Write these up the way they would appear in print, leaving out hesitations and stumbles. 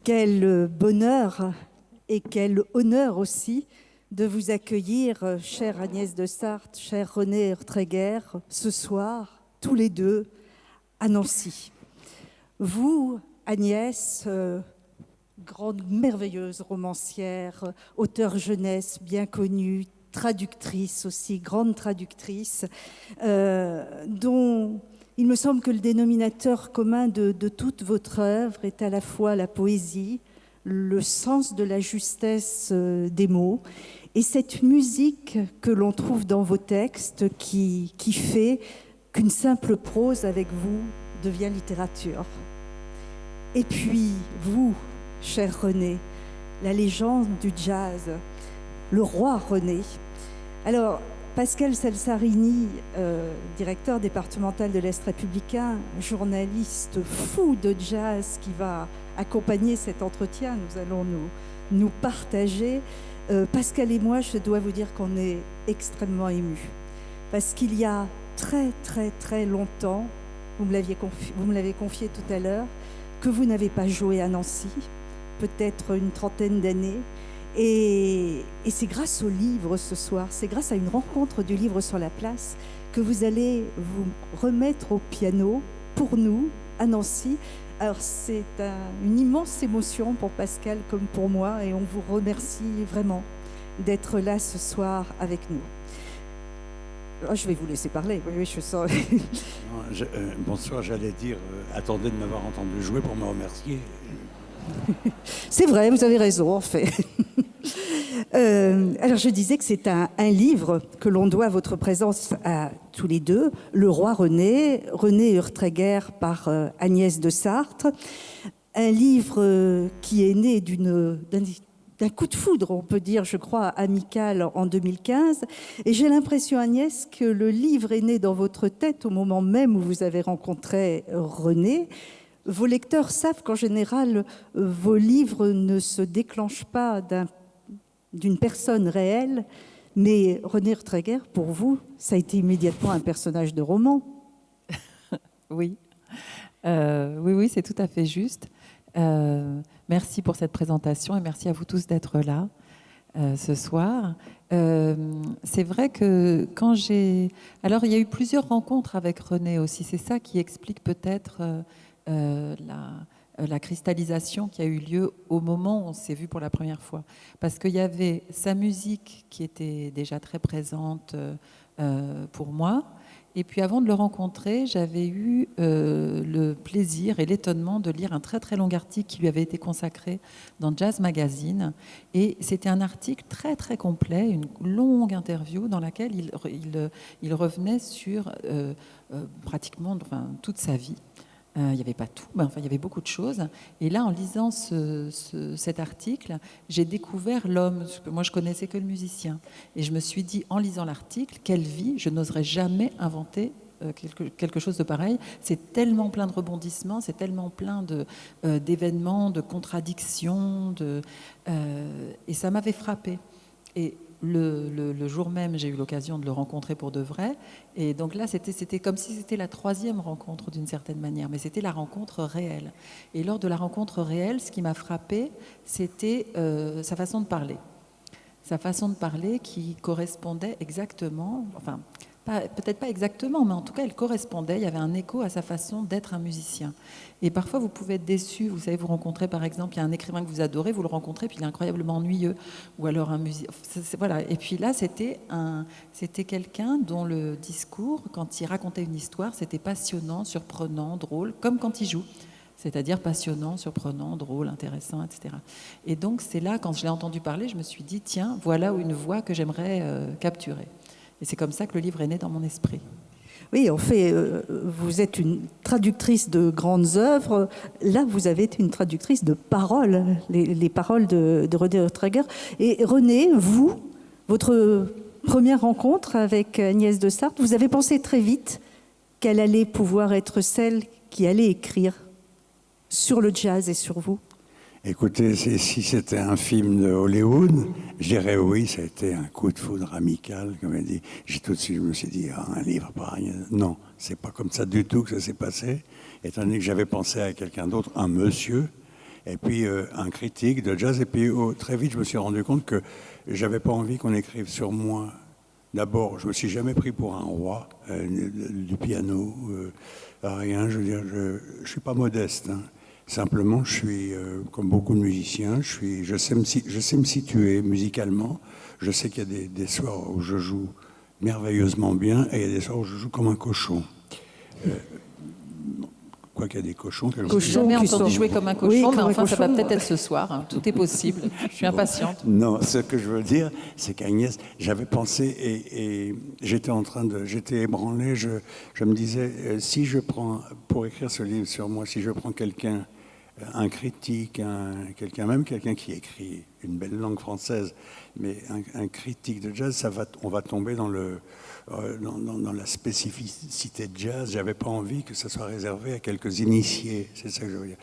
Quel bonheur et quel honneur aussi de vous accueillir, chère Agnès de Sarthe, cher René Urtreger, ce soir, tous les deux, à Nancy. Vous, Agnès, grande, merveilleuse romancière, auteure jeunesse bien connue, traductrice aussi, grande traductrice, dont il me semble que le dénominateur commun de toute votre œuvre est à la fois la poésie, le sens de la justesse des mots, et cette musique que l'on trouve dans vos textes qui fait qu'une simple prose avec vous devient littérature. Et puis, vous, cher René, la légende du jazz, le roi René. Alors, Pascal Salsarini, directeur départemental de l'Est républicain, journaliste fou de jazz qui va accompagner cet entretien, nous allons nous partager. Pascal et moi, je dois vous dire qu'on est extrêmement émus. Parce qu'il y a très longtemps, vous me l'avez confié tout à l'heure, que vous n'avez pas joué à Nancy, peut-être une trentaine d'années. Et c'est grâce au livre ce soir, c'est grâce à une rencontre du livre sur la place que vous allez vous remettre au piano pour nous à Nancy. Alors c'est une immense émotion pour Pascal comme pour moi et on vous remercie vraiment d'être là ce soir avec nous. Alors, je vais vous laisser parler, oui, je sens. Bonsoir, j'allais dire, attendez de m'avoir entendu jouer pour me remercier. C'est vrai, vous avez raison en fait. Alors je disais que c'est un livre que l'on doit à votre présence à tous les deux, Le Roi René, René Urtreger par Agnès de Sarthe. Un livre qui est né d'un coup de foudre, on peut dire, je crois, amical en 2015. Et j'ai l'impression, Agnès, que le livre est né dans votre tête au moment même où vous avez rencontré René. Vos lecteurs savent qu'en général, vos livres ne se déclenchent pas d'une personne réelle, mais René Urtreger, pour vous, ça a été immédiatement un personnage de roman. Oui, oui, c'est tout à fait juste. Merci pour cette présentation et merci à vous tous d'être là ce soir. C'est vrai que quand alors, il y a eu plusieurs rencontres avec René aussi. C'est ça qui explique peut-être la cristallisation qui a eu lieu au moment où on s'est vu pour la première fois. Parce qu'il y avait sa musique qui était déjà très présente pour moi. Et puis avant de le rencontrer, j'avais eu le plaisir et l'étonnement de lire un très long article qui lui avait été consacré dans Jazz Magazine. Et c'était un article très complet, une longue interview dans laquelle il revenait sur pratiquement toute sa vie. Il n'y avait pas tout, mais enfin il y avait beaucoup de choses. Et là, en lisant cet article, j'ai découvert l'homme. Moi, je connaissais que le musicien. Et je me suis dit, en lisant l'article, quelle vie, je n'oserais jamais inventer quelque chose de pareil. C'est tellement plein de rebondissements, c'est tellement plein d'événements, de contradictions. Et ça m'avait frappée. Et le jour même, j'ai eu l'occasion de le rencontrer pour de vrai. Et donc là, c'était comme si c'était la troisième rencontre d'une certaine manière, mais c'était la rencontre réelle. Et lors de la rencontre réelle, ce qui m'a frappée, c'était sa façon de parler. Sa façon de parler qui correspondait exactement, enfin, peut-être pas exactement, mais en tout cas, elle correspondait. Il y avait un écho à sa façon d'être un musicien. Et parfois, vous pouvez être déçu. Vous savez, vous rencontrez, par exemple, il y a un écrivain que vous adorez, vous le rencontrez, puis il est incroyablement ennuyeux. Ou alors un musicien. Voilà. Et puis là, c'était quelqu'un dont le discours, quand il racontait une histoire, c'était passionnant, surprenant, drôle, comme quand il joue. C'est-à-dire passionnant, surprenant, drôle, intéressant, etc. Et donc, c'est là, quand je l'ai entendu parler, je me suis dit, tiens, voilà une voix que j'aimerais capturer. Et c'est comme ça que le livre est né dans mon esprit. Oui, en fait, vous êtes une traductrice de grandes œuvres. Là, vous avez été une traductrice de paroles, les paroles de René Urtreger. Et René, vous, votre première rencontre avec Agnès de Sarthe, vous avez pensé très vite qu'elle allait pouvoir être celle qui allait écrire sur le jazz et sur vous? Écoutez, si c'était un film de Hollywood, je dirais oui, ça a été un coup de foudre amical, comme elle dit. Tout de suite, je me suis dit, un livre par Agnès. Non, c'est pas comme ça du tout que ça s'est passé. Étant donné que j'avais pensé à quelqu'un d'autre, un monsieur, et puis un critique de jazz. Et puis très vite, je me suis rendu compte que j'avais pas envie qu'on écrive sur moi. D'abord, je me suis jamais pris pour un roi du piano, rien. Je veux dire, je suis pas modeste. Hein. Simplement, je suis comme beaucoup de musiciens. Je sais me situer musicalement. Je sais qu'il y a des soirs où je joue merveilleusement bien, et il y a des soirs où je joue comme un cochon. Quoi qu'il y a des cochons. Je n'ai jamais entendu jouer comme un cochon, mais enfin, ça va peut-être être ce soir. Hein. Tout est possible. Je suis impatiente. Non, ce que je veux dire, c'est qu'Agnès, j'avais pensé, et j'étais ébranlé, je me disais, si je prends, pour écrire ce livre sur moi, si je prends quelqu'un, un critique, quelqu'un qui écrit une belle langue française, mais un critique de jazz, on va tomber dans la spécificité de jazz. J'avais pas envie que ça soit réservé à quelques initiés. C'est ça que je veux dire.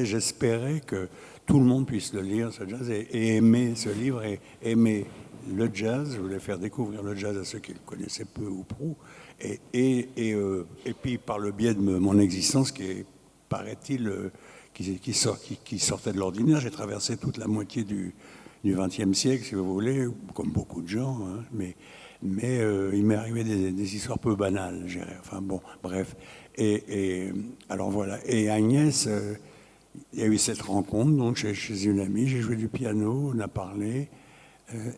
J'espérais que tout le monde puisse le lire, ce jazz, et aimer ce livre, et aimer le jazz. Je voulais faire découvrir le jazz à ceux qui le connaissaient peu ou prou. Et puis, par le biais de mon existence, qui est, paraît-il, qui sortait de l'ordinaire, j'ai traversé toute la moitié du XXe siècle, si vous voulez, comme beaucoup de gens, hein, mais il m'est arrivé des histoires peu banales, je dirais. Enfin bon, bref. Et alors voilà. Et Agnès, il y a eu cette rencontre, donc chez une amie, j'ai joué du piano, on a parlé,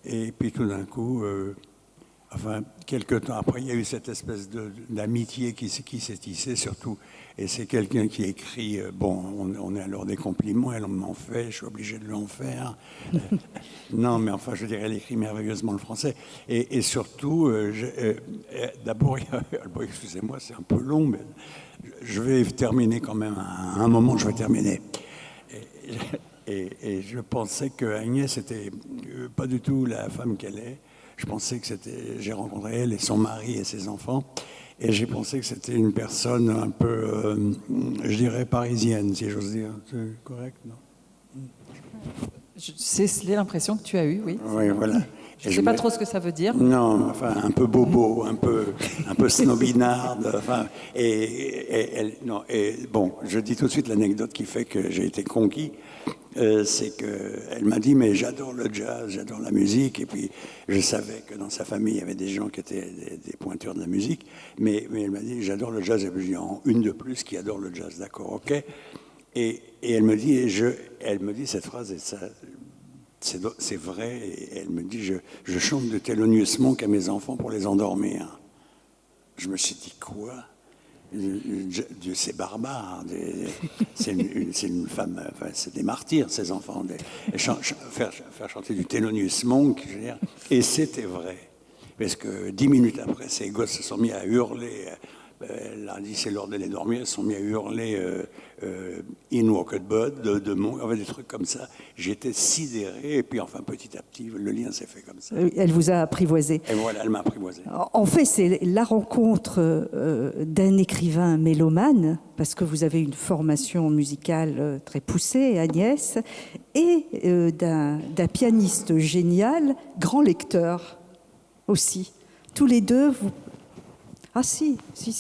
et puis tout d'un coup, enfin, quelques temps après, il y a eu cette espèce d'amitié qui s'est tissée, surtout. Et c'est quelqu'un qui écrit, bon, on est alors des compliments, elle m'en fait, je suis obligé de lui en faire. Non, mais enfin, je dirais, elle écrit merveilleusement le français. Et surtout, d'abord, bon, excusez-moi, c'est un peu long, mais je vais terminer quand même, à un moment, je vais terminer. Et je pensais que Agnès n'était pas du tout la femme qu'elle est. Je pensais que j'ai rencontré elle et son mari et ses enfants, et j'ai pensé que c'était une personne un peu, je dirais, parisienne, si j'ose dire. C'est correct, non? C'est l'impression que tu as eue, oui. Oui, voilà. Je ne sais pas trop ce que ça veut dire. Non, enfin, un peu bobo, un peu snobinarde. Enfin, bon, je dis tout de suite l'anecdote qui fait que j'ai été conquis. C'est qu'elle m'a dit, mais j'adore le jazz, j'adore la musique, et puis je savais que dans sa famille, il y avait des gens qui étaient des pointures de la musique, mais elle m'a dit, j'adore le jazz, et puis j'ai une de plus qui adore le jazz, d'accord, ok. Et elle me dit, cette phrase, et ça, c'est vrai, et elle me dit, je chante de Thelonious Monk à mes enfants pour les endormir. Je me suis dit, quoi? Dieu, c'est barbare. C'est une femme, enfin, c'est des martyrs, ces enfants. Faire chanter du Thelonious Monk, je veux dire. Et c'était vrai. Parce que 10 minutes après, ces gosses se sont mis à hurler. Elle a dit, c'est l'heure d'aller dormir. Ils se sont mis à hurler In Walked Bud de Monk, enfin, des trucs comme ça. J'étais sidéré. Et puis, enfin, petit à petit, le lien s'est fait comme ça. Elle vous a apprivoisé. Et voilà, elle m'a apprivoisé. En fait, c'est la rencontre d'un écrivain mélomane, parce que vous avez une formation musicale très poussée, Agnès, et d'un pianiste génial, grand lecteur aussi. Tous les deux, vous... Ah si,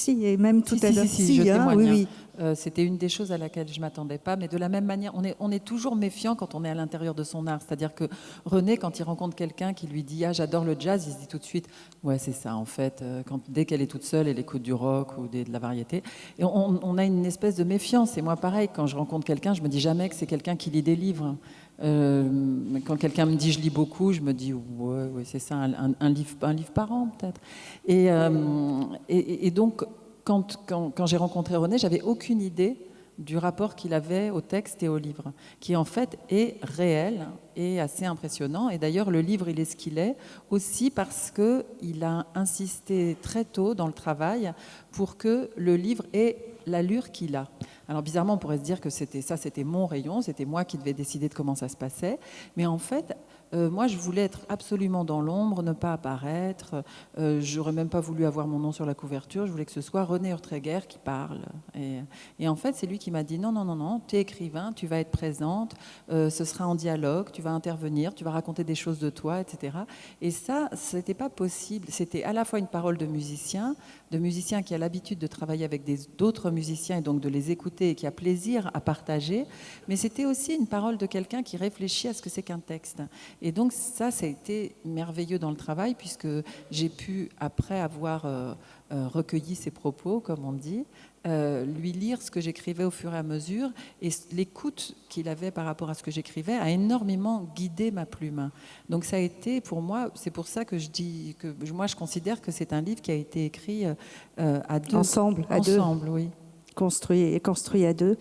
et même tout à l'heure. Si, je témoigne. Oui, oui. C'était une des choses à laquelle je ne m'attendais pas, mais de la même manière, on est toujours méfiant quand on est à l'intérieur de son art. C'est-à-dire que René, quand il rencontre quelqu'un qui lui dit « Ah, j'adore le jazz », il se dit tout de suite « Ouais, c'est ça, en fait. » Dès qu'elle est toute seule, elle écoute du rock ou de la variété. Et on a une espèce de méfiance. Et moi, pareil, quand je rencontre quelqu'un, je me dis jamais que c'est quelqu'un qui lit des livres. Quand quelqu'un me dit « Je lis beaucoup », je me dis « Ouais, c'est ça, un livre par an, peut-être. » Et donc... Quand j'ai rencontré René, j'avais aucune idée du rapport qu'il avait au texte et au livre, qui en fait est réel et assez impressionnant. Et d'ailleurs, le livre, il est ce qu'il est, aussi parce qu'il a insisté très tôt dans le travail pour que le livre ait l'allure qu'il a. Alors bizarrement, on pourrait se dire que c'était mon rayon, c'était moi qui devais décider de comment ça se passait. Mais en fait, Moi, je voulais être absolument dans l'ombre, ne pas apparaître. J'aurais même pas voulu avoir mon nom sur la couverture. Je voulais que ce soit René Urtreger qui parle. Et en fait, c'est lui qui m'a dit non, non, non, non, tu es écrivain, tu vas être présente, ce sera en dialogue, tu vas intervenir, tu vas raconter des choses de toi, etc. Et ça, c'était pas possible. C'était à la fois une parole de musicien qui a l'habitude de travailler avec d'autres musiciens et donc de les écouter et qui a plaisir à partager, mais c'était aussi une parole de quelqu'un qui réfléchit à ce que c'est qu'un texte. Et donc ça a été merveilleux dans le travail puisque j'ai pu, après avoir recueilli ses propos, comme on dit, lui lire ce que j'écrivais au fur et à mesure, et l'écoute qu'il avait par rapport à ce que j'écrivais a énormément guidé ma plume. Donc ça a été pour moi, c'est pour ça que je dis que moi je considère que c'est un livre qui a été écrit à deux. Ensemble, à deux. Ensemble, oui. Construit à deux.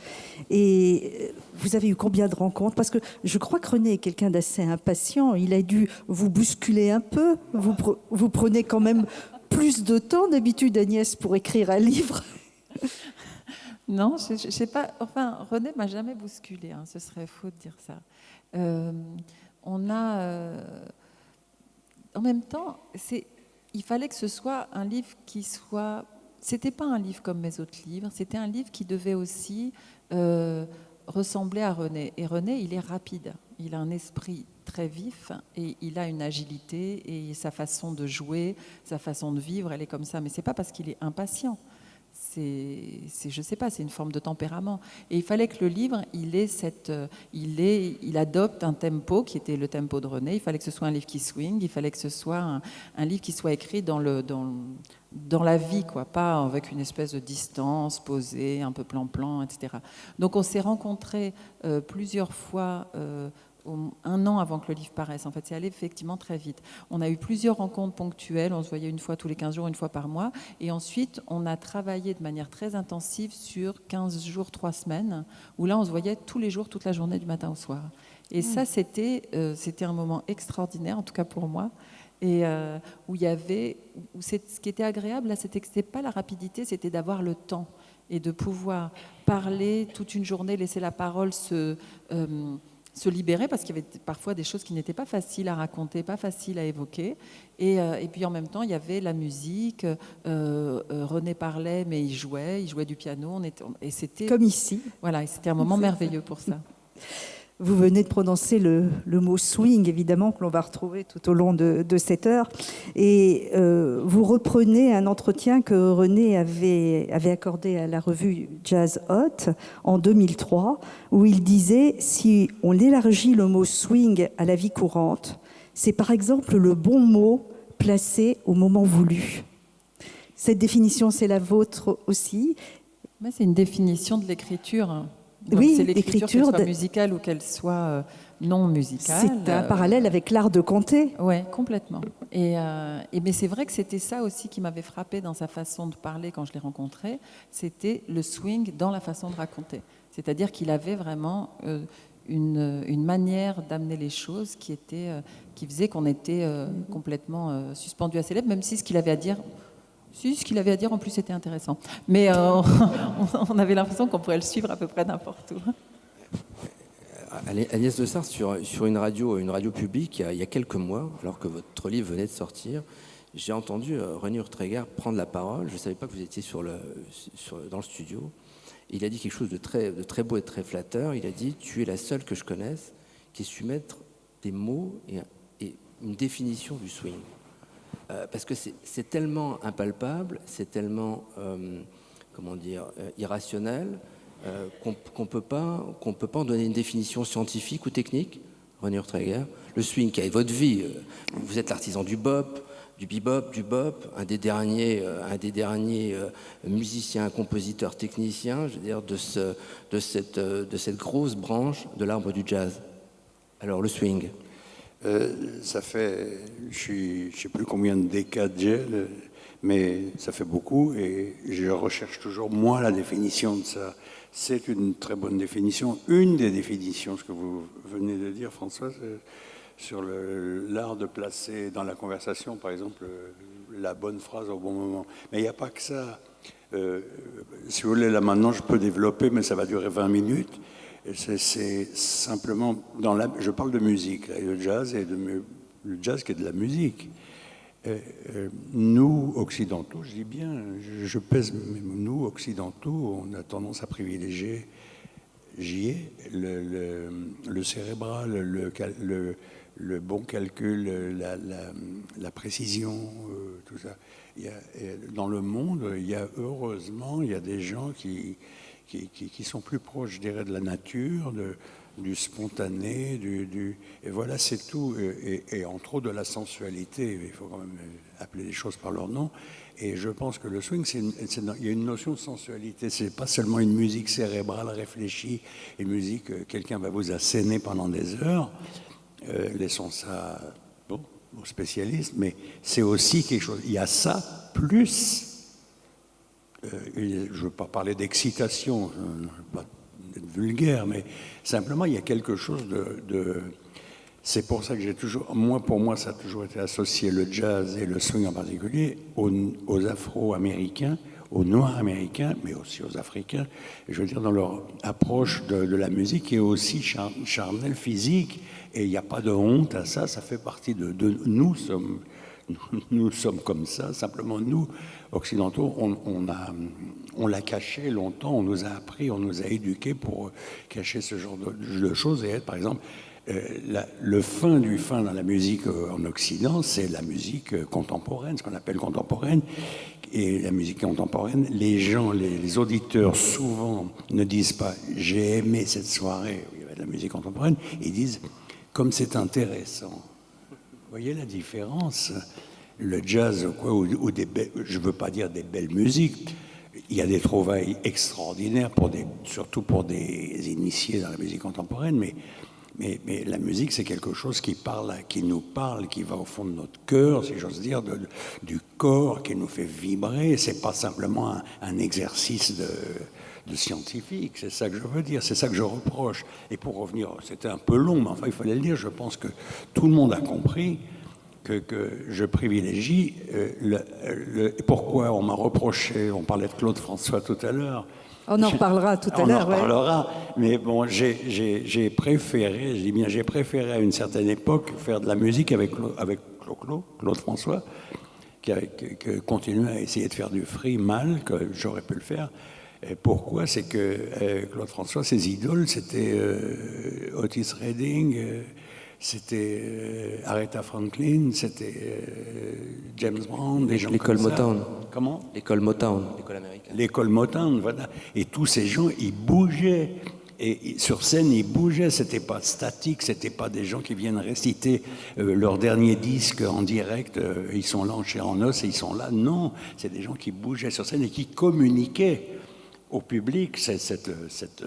Et vous avez eu combien de rencontres? Parce que je crois que René est quelqu'un d'assez impatient. Il a dû vous bousculer un peu. Vous prenez quand même plus de temps d'habitude, Agnès, pour écrire un livre. Non, je sais pas. Enfin, René m'a jamais bousculé. Hein, ce serait faux de dire ça. On a, en même temps, il fallait que ce soit un livre qui soit. C'était pas un livre comme mes autres livres. C'était un livre qui devait aussi ressembler à René. Et René, il est rapide. Il a un esprit très vif et il a une agilité et sa façon de jouer, sa façon de vivre, elle est comme ça. Mais c'est pas parce qu'il est impatient. Je sais pas, c'est une forme de tempérament. Et il fallait que le livre, il adopte un tempo qui était le tempo de René. Il fallait que ce soit un livre qui swing. Il fallait que ce soit un livre qui soit écrit dans la vie, quoi, pas avec une espèce de distance posée, un peu plan-plan, etc. Donc on s'est rencontrés plusieurs fois. Un an avant que le livre paraisse. En fait, c'est allé effectivement très vite. On a eu plusieurs rencontres ponctuelles. On se voyait une fois tous les 15 jours, une fois par mois. Et ensuite, on a travaillé de manière très intensive sur 15 jours, 3 semaines, où là, on se voyait tous les jours, toute la journée, du matin au soir. Et ça, c'était un moment extraordinaire, en tout cas pour moi. Et ce qui était agréable, là, c'était que ce n'était pas la rapidité, c'était d'avoir le temps et de pouvoir parler toute une journée, laisser la parole se libérer, parce qu'il y avait parfois des choses qui n'étaient pas faciles à raconter, pas faciles à évoquer. Et puis en même temps, il y avait la musique. René parlait, mais il jouait du piano. Et c'était comme ici. Voilà, et c'était un moment merveilleux pour ça. Vous venez de prononcer le mot swing, évidemment, que l'on va retrouver tout au long de cette heure. Et vous reprenez un entretien que René avait accordé à la revue Jazz Hot en 2003, où il disait « Si on élargit le mot swing à la vie courante, c'est par exemple le bon mot placé au moment voulu. » Cette définition, c'est la vôtre aussi. Mais c'est une définition de l'écriture. Donc oui, c'est l'écriture, qu'elle soit musicale ou qu'elle soit non musicale. C'est un parallèle avec l'art de compter. Oui, complètement. Mais c'est vrai que c'était ça aussi qui m'avait frappé dans sa façon de parler quand je l'ai rencontré. C'était le swing dans la façon de raconter. C'est-à-dire qu'il avait vraiment une manière d'amener les choses qui faisait qu'on était complètement suspendu à ses lèvres, même si ce qu'il avait à dire... Si, ce qu'il avait à dire, en plus, c'était intéressant. Mais on avait l'impression qu'on pourrait le suivre à peu près n'importe où. Agnès de Sars, sur une radio publique, il y a quelques mois, alors que votre livre venait de sortir, j'ai entendu René Urtreger prendre la parole. Je ne savais pas que vous étiez dans le studio. Il a dit quelque chose de très beau et de très flatteur. Il a dit « Tu es la seule que je connaisse qui ait su mettre des mots et une définition du swing. » Parce que c'est tellement impalpable, c'est tellement irrationnel qu'on peut pas en donner une définition scientifique ou technique. René Urtreger, le swing qui est votre vie, vous êtes l'artisan du bebop, un des derniers musiciens, compositeurs, techniciens, je veux dire, de cette grosse branche de l'arbre du jazz. Alors le swing. Ça fait, je ne sais plus combien de décades j'ai, mais ça fait beaucoup et je recherche toujours moi la définition de ça. C'est une très bonne définition. Une des définitions, ce que vous venez de dire, Françoise, sur l'art de placer dans la conversation, par exemple, la bonne phrase au bon moment. Mais il n'y a pas que ça. Si vous voulez, là maintenant, je peux développer, mais ça va durer 20 minutes. C'est simplement je parle de musique, là, le jazz le jazz qui est de la musique. Nous, occidentaux, je dis bien, je pèse, nous, occidentaux, on a tendance à privilégier, le cérébral, le bon calcul, la précision, tout ça. Dans le monde, heureusement, il y a des gens qui sont plus proches, je dirais, de la nature, du spontané, et voilà, c'est tout. Et entre autres de la sensualité, il faut quand même appeler les choses par leur nom. Et je pense que le swing, il y a une notion de sensualité. C'est pas seulement une musique cérébrale, réfléchie, une musique, quelqu'un va vous asséner pendant des heures. Laissons ça aux spécialistes, mais c'est aussi quelque chose. Il y a ça, plus, je ne veux pas parler d'excitation, je ne veux pas être vulgaire, mais simplement, il y a quelque chose de c'est pour ça que pour moi, ça a toujours été associé, le jazz et le swing en particulier, aux Afro-Américains, aux Noirs américains, mais aussi aux Africains, je veux dire, dans leur approche de la musique, qui est aussi charnelle, physique, et il n'y a pas de honte à ça, ça fait partie de nous sommes comme ça, simplement nous, occidentaux, on l'a caché longtemps, on nous a appris, on nous a éduqués pour cacher ce genre de choses et être, par exemple, le fin du fin dans la musique en Occident, c'est la musique contemporaine, ce qu'on appelle contemporaine. Et la musique contemporaine, les gens, les auditeurs, souvent ne disent pas « j'ai aimé cette soirée où il y avait de la musique contemporaine », ils disent « comme c'est intéressant ». Vous voyez la différence? Le jazz, quoi, ou je ne veux pas dire des belles musiques, il y a des trouvailles extraordinaires, surtout pour des initiés dans la musique contemporaine, mais la musique, c'est quelque chose qui nous parle, qui va au fond de notre cœur, si j'ose dire, du corps, qui nous fait vibrer. C'est pas simplement un exercice de scientifique, c'est ça que je veux dire, c'est ça que je reproche. Et pour revenir, c'était un peu long, mais enfin, il fallait le dire, je pense que tout le monde a compris que je privilégie pourquoi on m'a reproché, on parlait de Claude François tout à l'heure. On en reparlera tout à l'heure. On en reparlera, mais bon, j'ai préféré, je dis bien, j'ai préféré à une certaine époque faire de la musique avec Claude François, qui continue à essayer de faire du free mal, que j'aurais pu le faire. Et pourquoi? C'est que Claude François, ses idoles, c'était Otis Redding, c'était Aretha Franklin, c'était James Brown, des gens L'école comme ça. Motown. Comment? L'école Motown, l'école américaine. L'école Motown, voilà. Et tous ces gens, ils bougeaient. Et sur scène, ils bougeaient. C'était pas statique, c'était pas des gens qui viennent réciter leur dernier disque en direct. Ils sont là en chair en os et ils sont là. Non, c'est des gens qui bougeaient sur scène et qui communiquaient au public cette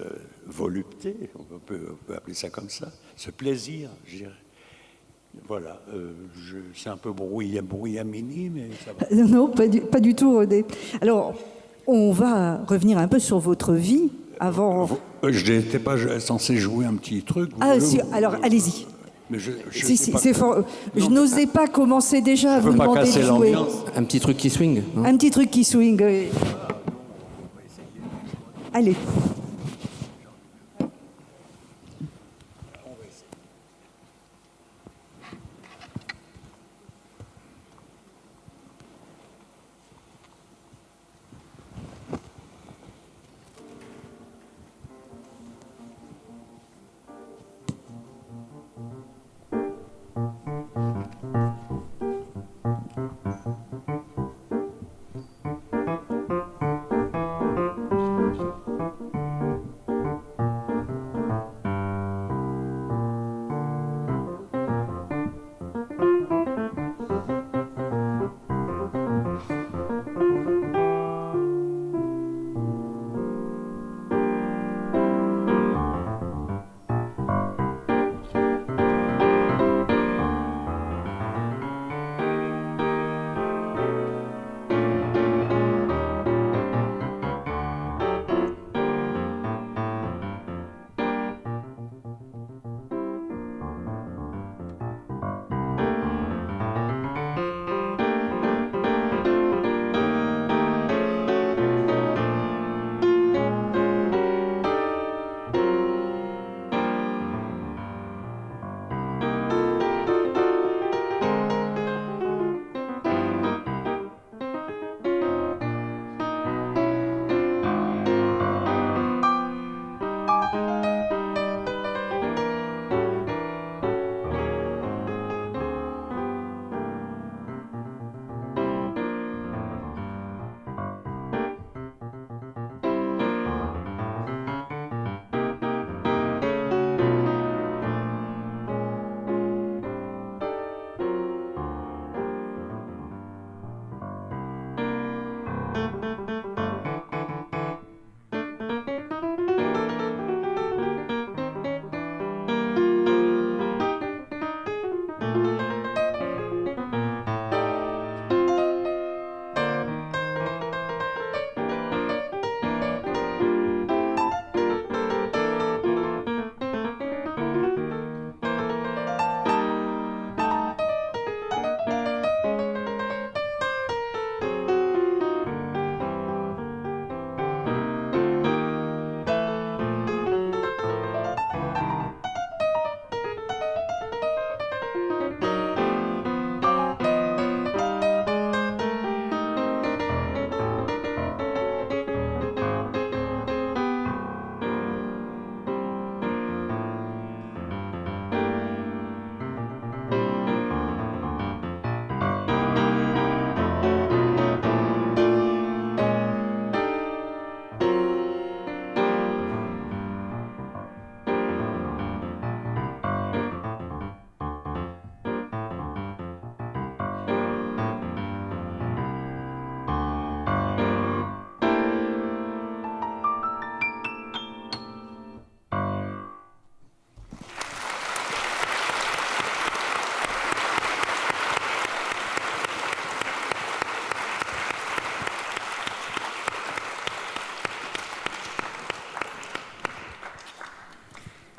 volupté, on peut appeler ça comme ça, ce plaisir, je dirais. Voilà, c'est un peu brouillamini, mais ça va. Non, pas du tout, René. Alors, on va revenir un peu sur votre vie avant... Je n'étais pas censé jouer un petit truc. Alors, allez-y. Mais c'est fort. Je n'osais pas commencer déjà à vous demander de jouer. Un petit truc qui swing. Hein. Un petit truc qui swing. Allez.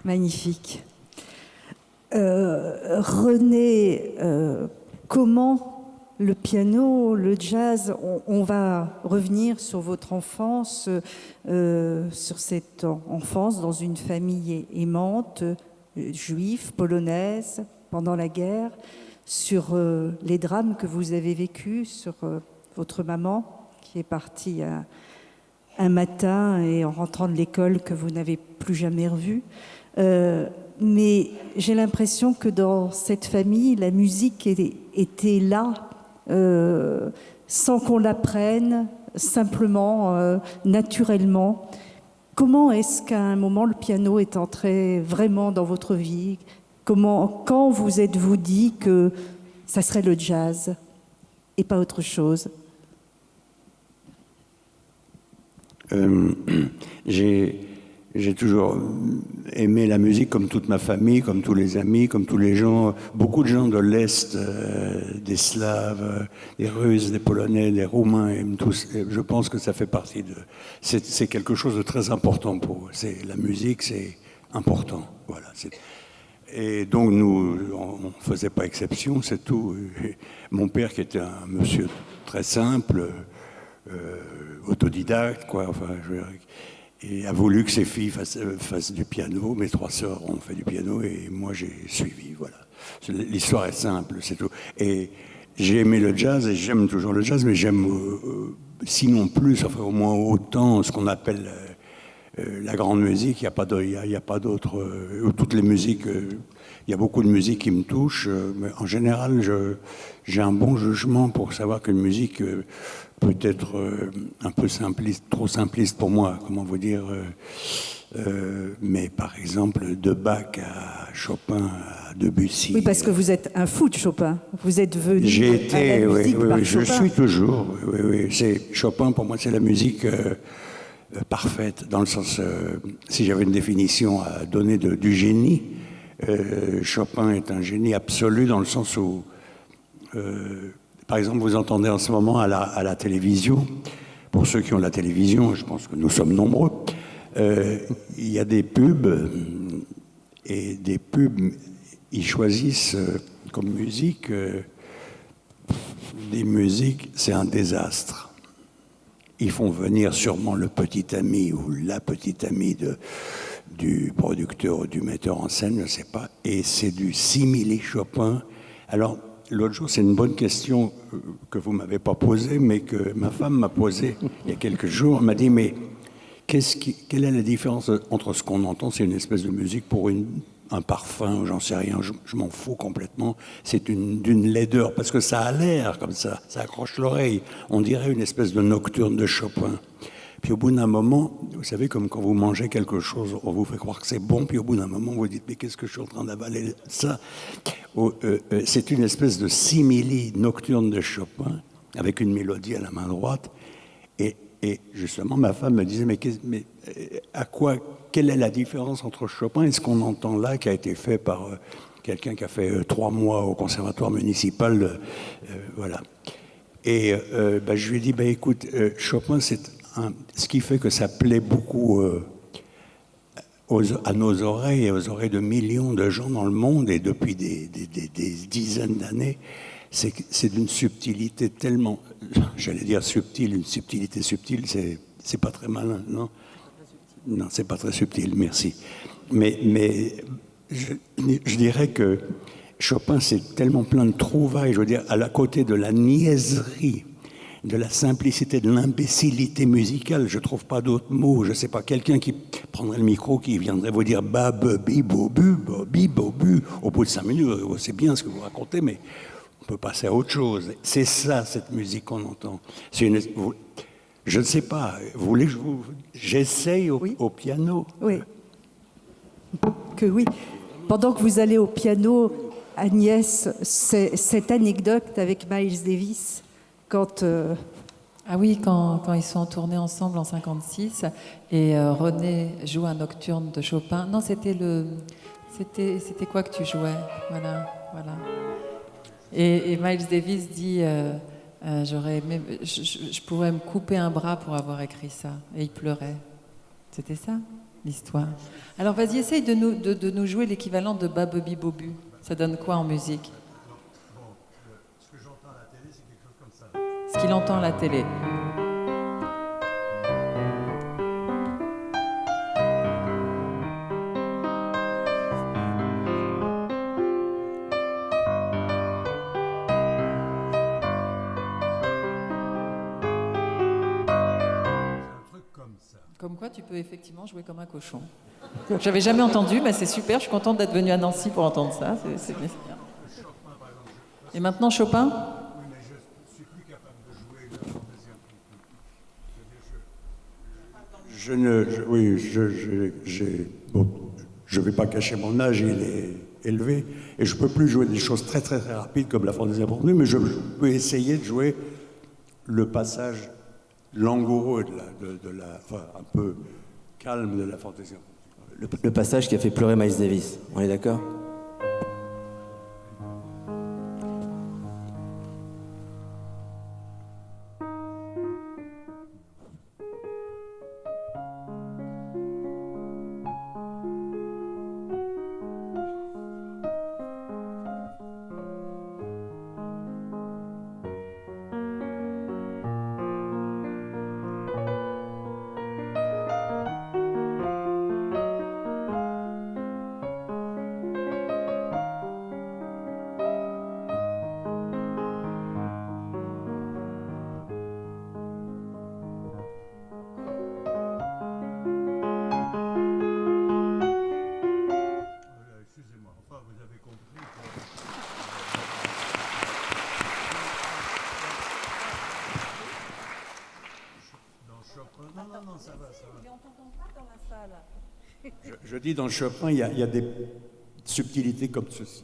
Magnifique. René, comment le piano, le jazz, on va revenir sur votre enfance, sur cette enfance dans une famille aimante, juive, polonaise, pendant la guerre, sur les drames que vous avez vécus, sur votre maman qui est partie un matin et en rentrant de l'école que vous n'avez plus jamais revue. Mais j'ai l'impression que dans cette famille, la musique était là, sans qu'on l'apprenne, simplement, naturellement. Comment est-ce qu'à un moment, le piano est entré vraiment dans votre vie? Quand vous êtes-vous dit que ça serait le jazz et pas autre chose? J'ai toujours aimé la musique comme toute ma famille, comme tous les amis, comme tous les gens, beaucoup de gens de l'Est, des Slaves, des Russes, des Polonais, des Roumains, aiment tous. Je pense que ça fait partie de... C'est quelque chose de très important pour eux. La musique, c'est important. Voilà. Et donc, nous, on ne faisait pas exception, c'est tout. Et mon père, qui était un monsieur très simple, autodidacte, quoi, enfin, et a voulu que ses filles fassent du piano. Mes 3 sœurs ont fait du piano et moi j'ai suivi, voilà. L'histoire est simple, c'est tout. Et j'ai aimé le jazz et j'aime toujours le jazz, mais j'aime, sinon plus, enfin au moins autant, ce qu'on appelle la grande musique. Il n'y a pas d'autre... toutes les musiques, il y a beaucoup de musique qui me touche, mais en général, j'ai un bon jugement pour savoir qu'une musique... peut être un peu simpliste, trop simpliste pour moi, comment vous dire, mais par exemple de Bach à Chopin, à Debussy. Oui, parce que vous êtes un fou de Chopin. Vous êtes venu J'ai été, à la musique par je Chopin. suis toujours. Chopin, pour moi, c'est la musique parfaite, dans le sens, si j'avais une définition à donner du génie, Chopin est un génie absolu dans le sens où... par exemple, vous entendez en ce moment à la télévision, pour ceux qui ont la télévision, je pense que nous sommes nombreux, il y a des pubs, et des pubs, ils choisissent comme musique, des musiques, c'est un désastre. Ils font venir sûrement le petit ami ou la petite amie du producteur ou du metteur en scène, je ne sais pas, et c'est du simili Chopin. Alors, l'autre jour, c'est une bonne question que vous ne m'avez pas posée, mais que ma femme m'a posée il y a quelques jours. Elle m'a dit, mais quelle est la différence entre ce qu'on entend, c'est une espèce de musique pour un parfum, j'en sais rien, je m'en fous complètement. C'est d'une laideur, parce que ça a l'air comme ça accroche l'oreille. On dirait une espèce de nocturne de Chopin. Puis au bout d'un moment, vous savez, comme quand vous mangez quelque chose, on vous fait croire que c'est bon, puis au bout d'un moment, vous dites, mais qu'est-ce que je suis en train d'avaler ça? C'est une espèce de simili nocturne de Chopin, avec une mélodie à la main droite. Et justement, ma femme me disait, mais quelle est la différence entre Chopin et ce qu'on entend là, qui a été fait par quelqu'un qui a fait 3 mois au conservatoire municipal, voilà. Et je lui ai dit, écoute, Chopin, ce qui fait que ça plaît beaucoup à nos oreilles et aux oreilles de millions de gens dans le monde, et depuis des dizaines d'années, c'est d'une subtilité tellement, j'allais dire subtile, une subtilité subtile, c'est pas très malin, non? Non, c'est pas très subtil, merci. Mais je dirais que Chopin, c'est tellement plein de trouvailles, je veux dire, à la côté de la niaiserie, de la simplicité, de l'imbécilité musicale, je trouve pas d'autres mots, je sais pas, quelqu'un qui prendrait le micro, qui viendrait vous dire ba, bi, bobu, bobu, au bout de 5 minutes, c'est bien ce que vous racontez, mais on peut passer à autre chose. C'est ça, cette musique qu'on entend. Je ne sais pas, vous voulez que j'essaye au piano? Oui. Oui. Pendant que vous allez au piano, Agnès, cette anecdote avec Miles Davis, quand... Ah oui, quand ils sont tournés ensemble en 56, et René joue un nocturne de Chopin. Non, c'était quoi que tu jouais? Voilà. Et Miles Davis dit j'aurais aimé, je pourrais me couper un bras pour avoir écrit ça. Et il pleurait. C'était ça, l'histoire. Alors vas-y, essaye de nous jouer l'équivalent de Babubi Bobu. Ça donne quoi en musique? Ce que j'entends à la télé, c'est quelque chose comme ça. Ce qu'il entend à la télé. Comme quoi, tu peux effectivement jouer comme un cochon. J'avais jamais entendu, mais c'est super. Je suis contente d'être venue à Nancy pour entendre ça. C'est bien. Et maintenant, Chopin? Oui, mais je suis plus capable de jouer le fantaisie je ne vais pas cacher mon âge, il est élevé, et je ne peux plus jouer des choses très très très rapides comme la fantaisie impromptue, mais je peux essayer de jouer le passage langoureux un peu calme de la fantaisie impromptue. Le passage qui a fait pleurer Miles Davis, on est d'accord? Non, ça va. Mais on t'entend pas dans la salle. Je dis dans Chopin, il y a des subtilités comme ceci.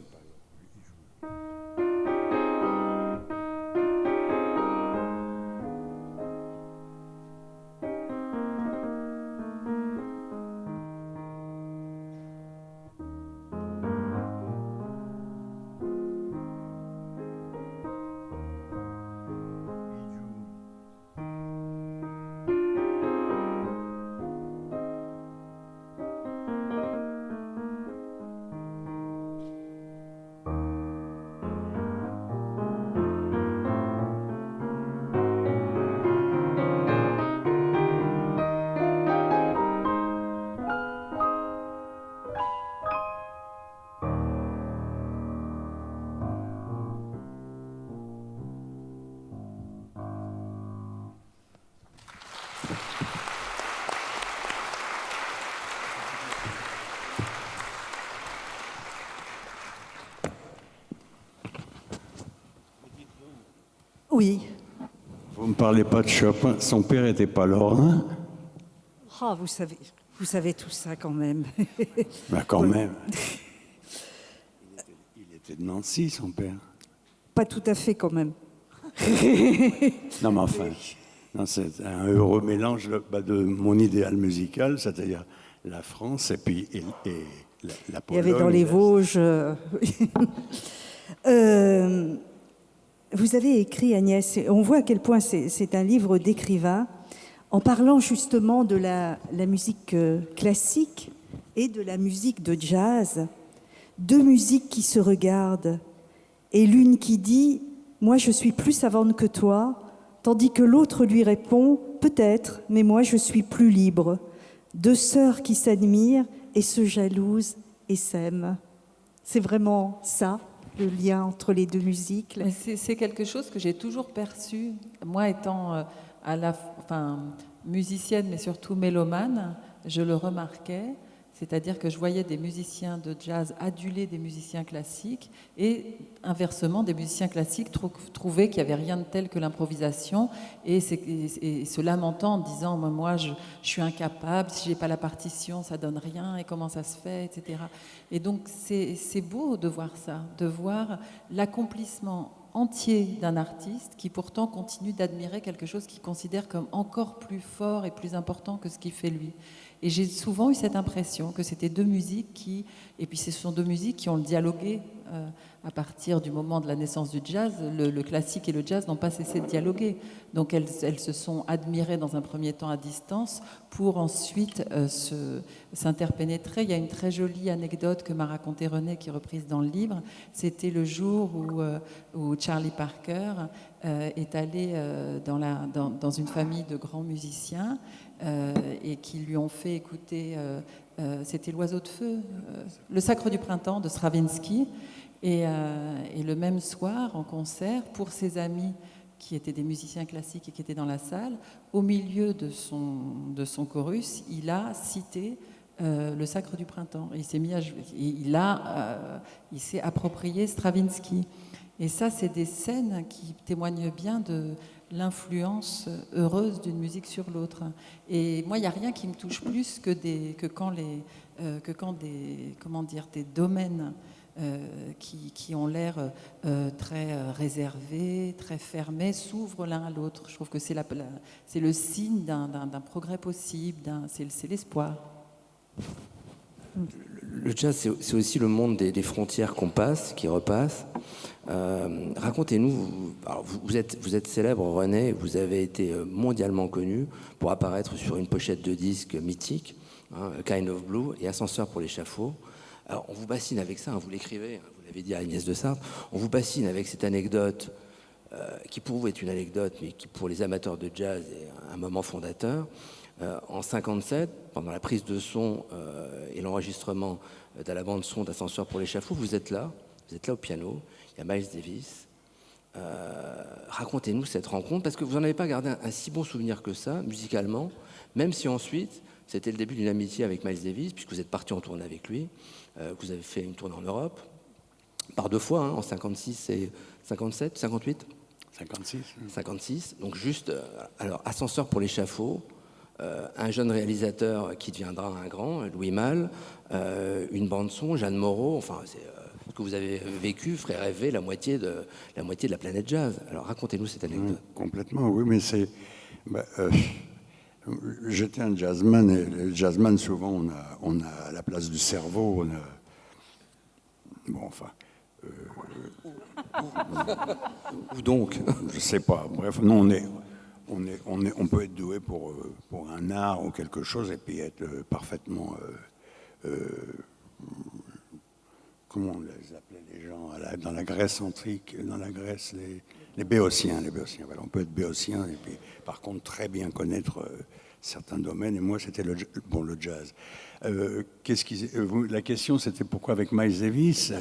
Oui. Vous ne me parlez pas de Chopin. Son père n'était pas lorrain? Ah, vous savez tout ça quand même. Ben quand même. Il était de Nancy, son père. Pas tout à fait quand même. Non, mais enfin, non, c'est un heureux mélange de mon idéal musical, c'est-à-dire la France et puis la Il y Pologne. avait dans les Vosges. Vous avez écrit, Agnès, et on voit à quel point c'est un livre d'écrivain, en parlant justement de la musique classique et de la musique de jazz, deux musiques qui se regardent, et l'une qui dit « Moi, je suis plus savante que toi », tandis que l'autre lui répond « Peut-être, mais moi, je suis plus libre ». Deux sœurs qui s'admirent et se jalousent et s'aiment. C'est vraiment ça, le lien entre les deux musiques. C'est quelque chose que j'ai toujours perçu, moi étant musicienne, mais surtout mélomane, je le remarquais. C'est-à-dire que je voyais des musiciens de jazz aduler des musiciens classiques et inversement, des musiciens classiques trouvaient qu'il n'y avait rien de tel que l'improvisation et se lamentant en disant « Moi, je suis incapable, si je n'ai pas la partition, ça ne donne rien, et comment ça se fait, etc. » Et donc, c'est beau de voir ça, de voir l'accomplissement entier d'un artiste qui pourtant continue d'admirer quelque chose qu'il considère comme encore plus fort et plus important que ce qu'il fait lui. Et j'ai souvent eu cette impression que c'était deux musiques et puis ce sont deux musiques qui ont dialogué à partir du moment de la naissance du jazz. Le classique et le jazz n'ont pas cessé de dialoguer. Donc elles se sont admirées dans un premier temps à distance pour ensuite s'interpénétrer. Il y a une très jolie anecdote que m'a racontée René, qui est reprise dans le livre. C'était le jour où Charlie Parker est allé dans une famille de grands musiciens et qui lui ont fait écouter, c'était l'Oiseau de feu, le Sacre du printemps de Stravinsky. Et le même soir, en concert, pour ses amis qui étaient des musiciens classiques et qui étaient dans la salle, au milieu de son chorus, il a cité le Sacre du printemps. Et il s'est mis à jouer. Il s'est approprié Stravinsky. Et ça, c'est des scènes qui témoignent bien de l'influence heureuse d'une musique sur l'autre. Et moi, il n'y a rien qui me touche plus que quand des domaines qui ont l'air très réservés, très fermés, s'ouvrent l'un à l'autre. Je trouve que c'est le signe d'un progrès possible, c'est l'espoir. Le jazz, c'est aussi le monde des frontières qu'on passe, qui repassent. Racontez-nous, vous êtes célèbre, René, vous avez été mondialement connu pour apparaître sur une pochette de disque mythique, Kind of Blue et Ascenseur pour l'échafaud. Alors, on vous bassine avec ça, vous l'écrivez, vous l'avez dit à Agnès de Sarthe, on vous bassine avec cette anecdote qui pour vous est une anecdote, mais qui pour les amateurs de jazz est un moment fondateur. En 1957, pendant la prise de son et l'enregistrement de la bande-son d'Ascenseur pour l'échafaud, vous êtes là au piano, il y a Miles Davis. Racontez-nous cette rencontre, parce que vous n'en avez pas gardé un si bon souvenir que ça, musicalement, même si ensuite, c'était le début d'une amitié avec Miles Davis, puisque vous êtes parti en tournée avec lui, vous avez fait une tournée en Europe, par deux fois, en 56 et 57, 58 56. 56, donc juste, alors, Ascenseur pour l'échafaud, un jeune réalisateur qui deviendra un grand, Louis Malle, une bande-son, Jeanne Moreau, enfin, c'est ce que vous avez vécu, ferait rêver la moitié de la planète jazz. Alors, racontez-nous cette anecdote. Complètement, oui, mais c'est... j'étais un jazzman, et les jazzman, souvent, on a la place du cerveau, bon, enfin... Où donc? Je sais pas. Bref, non, on peut être doué pour un art ou quelque chose et puis être parfaitement... comment on les appelait les gens dans la Grèce antique, dans la Grèce, les béotiens. Voilà, on peut être béotien et puis par contre très bien connaître certains domaines. Et moi, c'était le jazz. La question, c'était pourquoi avec Miles Davis?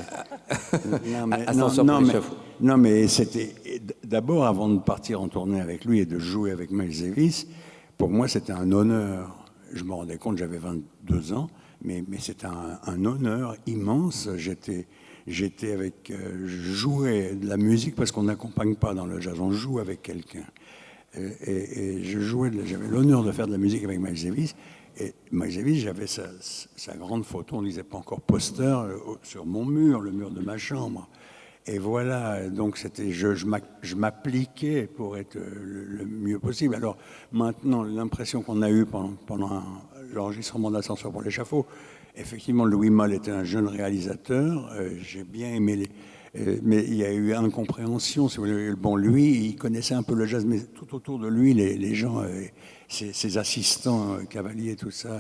Non, mais c'était d'abord, avant de partir en tournée avec lui et de jouer avec Miles Davis, pour moi, c'était un honneur. Je me rendais compte, j'avais 22 ans, mais c'était un honneur immense. je jouais de la musique parce qu'on n'accompagne pas dans le jazz, on joue avec quelqu'un. Et j'avais l'honneur de faire de la musique avec Miles Davis. Et Miles Davis, j'avais sa grande photo, on ne disait pas encore poster, sur mon mur, le mur de ma chambre. Et voilà, donc je m'appliquais pour être le mieux possible. Alors maintenant, l'impression qu'on a eue pendant l'enregistrement d'Ascenseur pour l'échafaud, effectivement, Louis Malle était un jeune réalisateur. J'ai bien aimé mais il y a eu incompréhension. Si vous voulez. Bon, lui, il connaissait un peu le jazz, mais tout autour de lui, les gens, ses assistants, cavaliers, tout ça,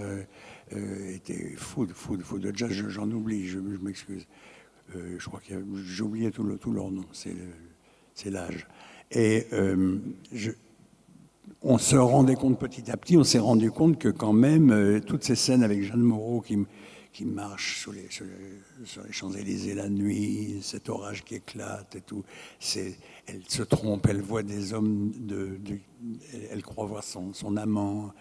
étaient fous de jazz. J'en oublie, je m'excuse. Je crois que j'ai oublié tout leur nom. C'est l'âge. Et on se rendait compte petit à petit, on s'est rendu compte que quand même, toutes ces scènes avec Jeanne Moreau qui marche sur les Champs-Élysées la nuit, cet orage qui éclate et tout. Elle se trompe, elle voit des hommes, elle croit voir son amant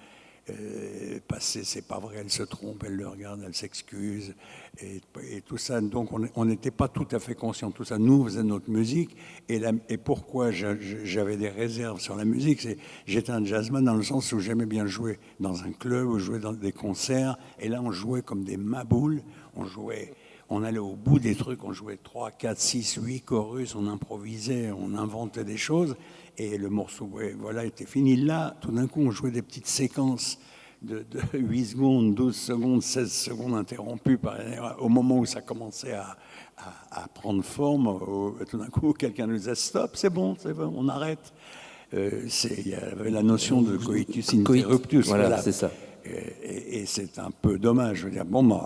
passer, c'est pas vrai, elle se trompe, elle le regarde, elle s'excuse, et tout ça. Donc on n'était pas tout à fait conscients de tout ça. Nous, on faisait notre musique, et pourquoi j'avais des réserves sur la musique, j'étais un jazzman dans le sens où j'aimais bien jouer dans un club, ou jouer dans des concerts, et là on jouait comme des maboules, on allait au bout des trucs, on jouait 3, 4, 6, 8 chorus, on improvisait, on inventait des choses, et le morceau voilà, était fini. Là, tout d'un coup, on jouait des petites séquences de 8 secondes, 12 secondes, 16 secondes interrompues au moment où ça commençait à prendre forme. Tout d'un coup, quelqu'un nous disait « Stop, c'est bon, on arrête ». Il y avait la notion de coitus interruptus. Voilà, c'est ça. Et c'est un peu dommage. Je veux dire, bon,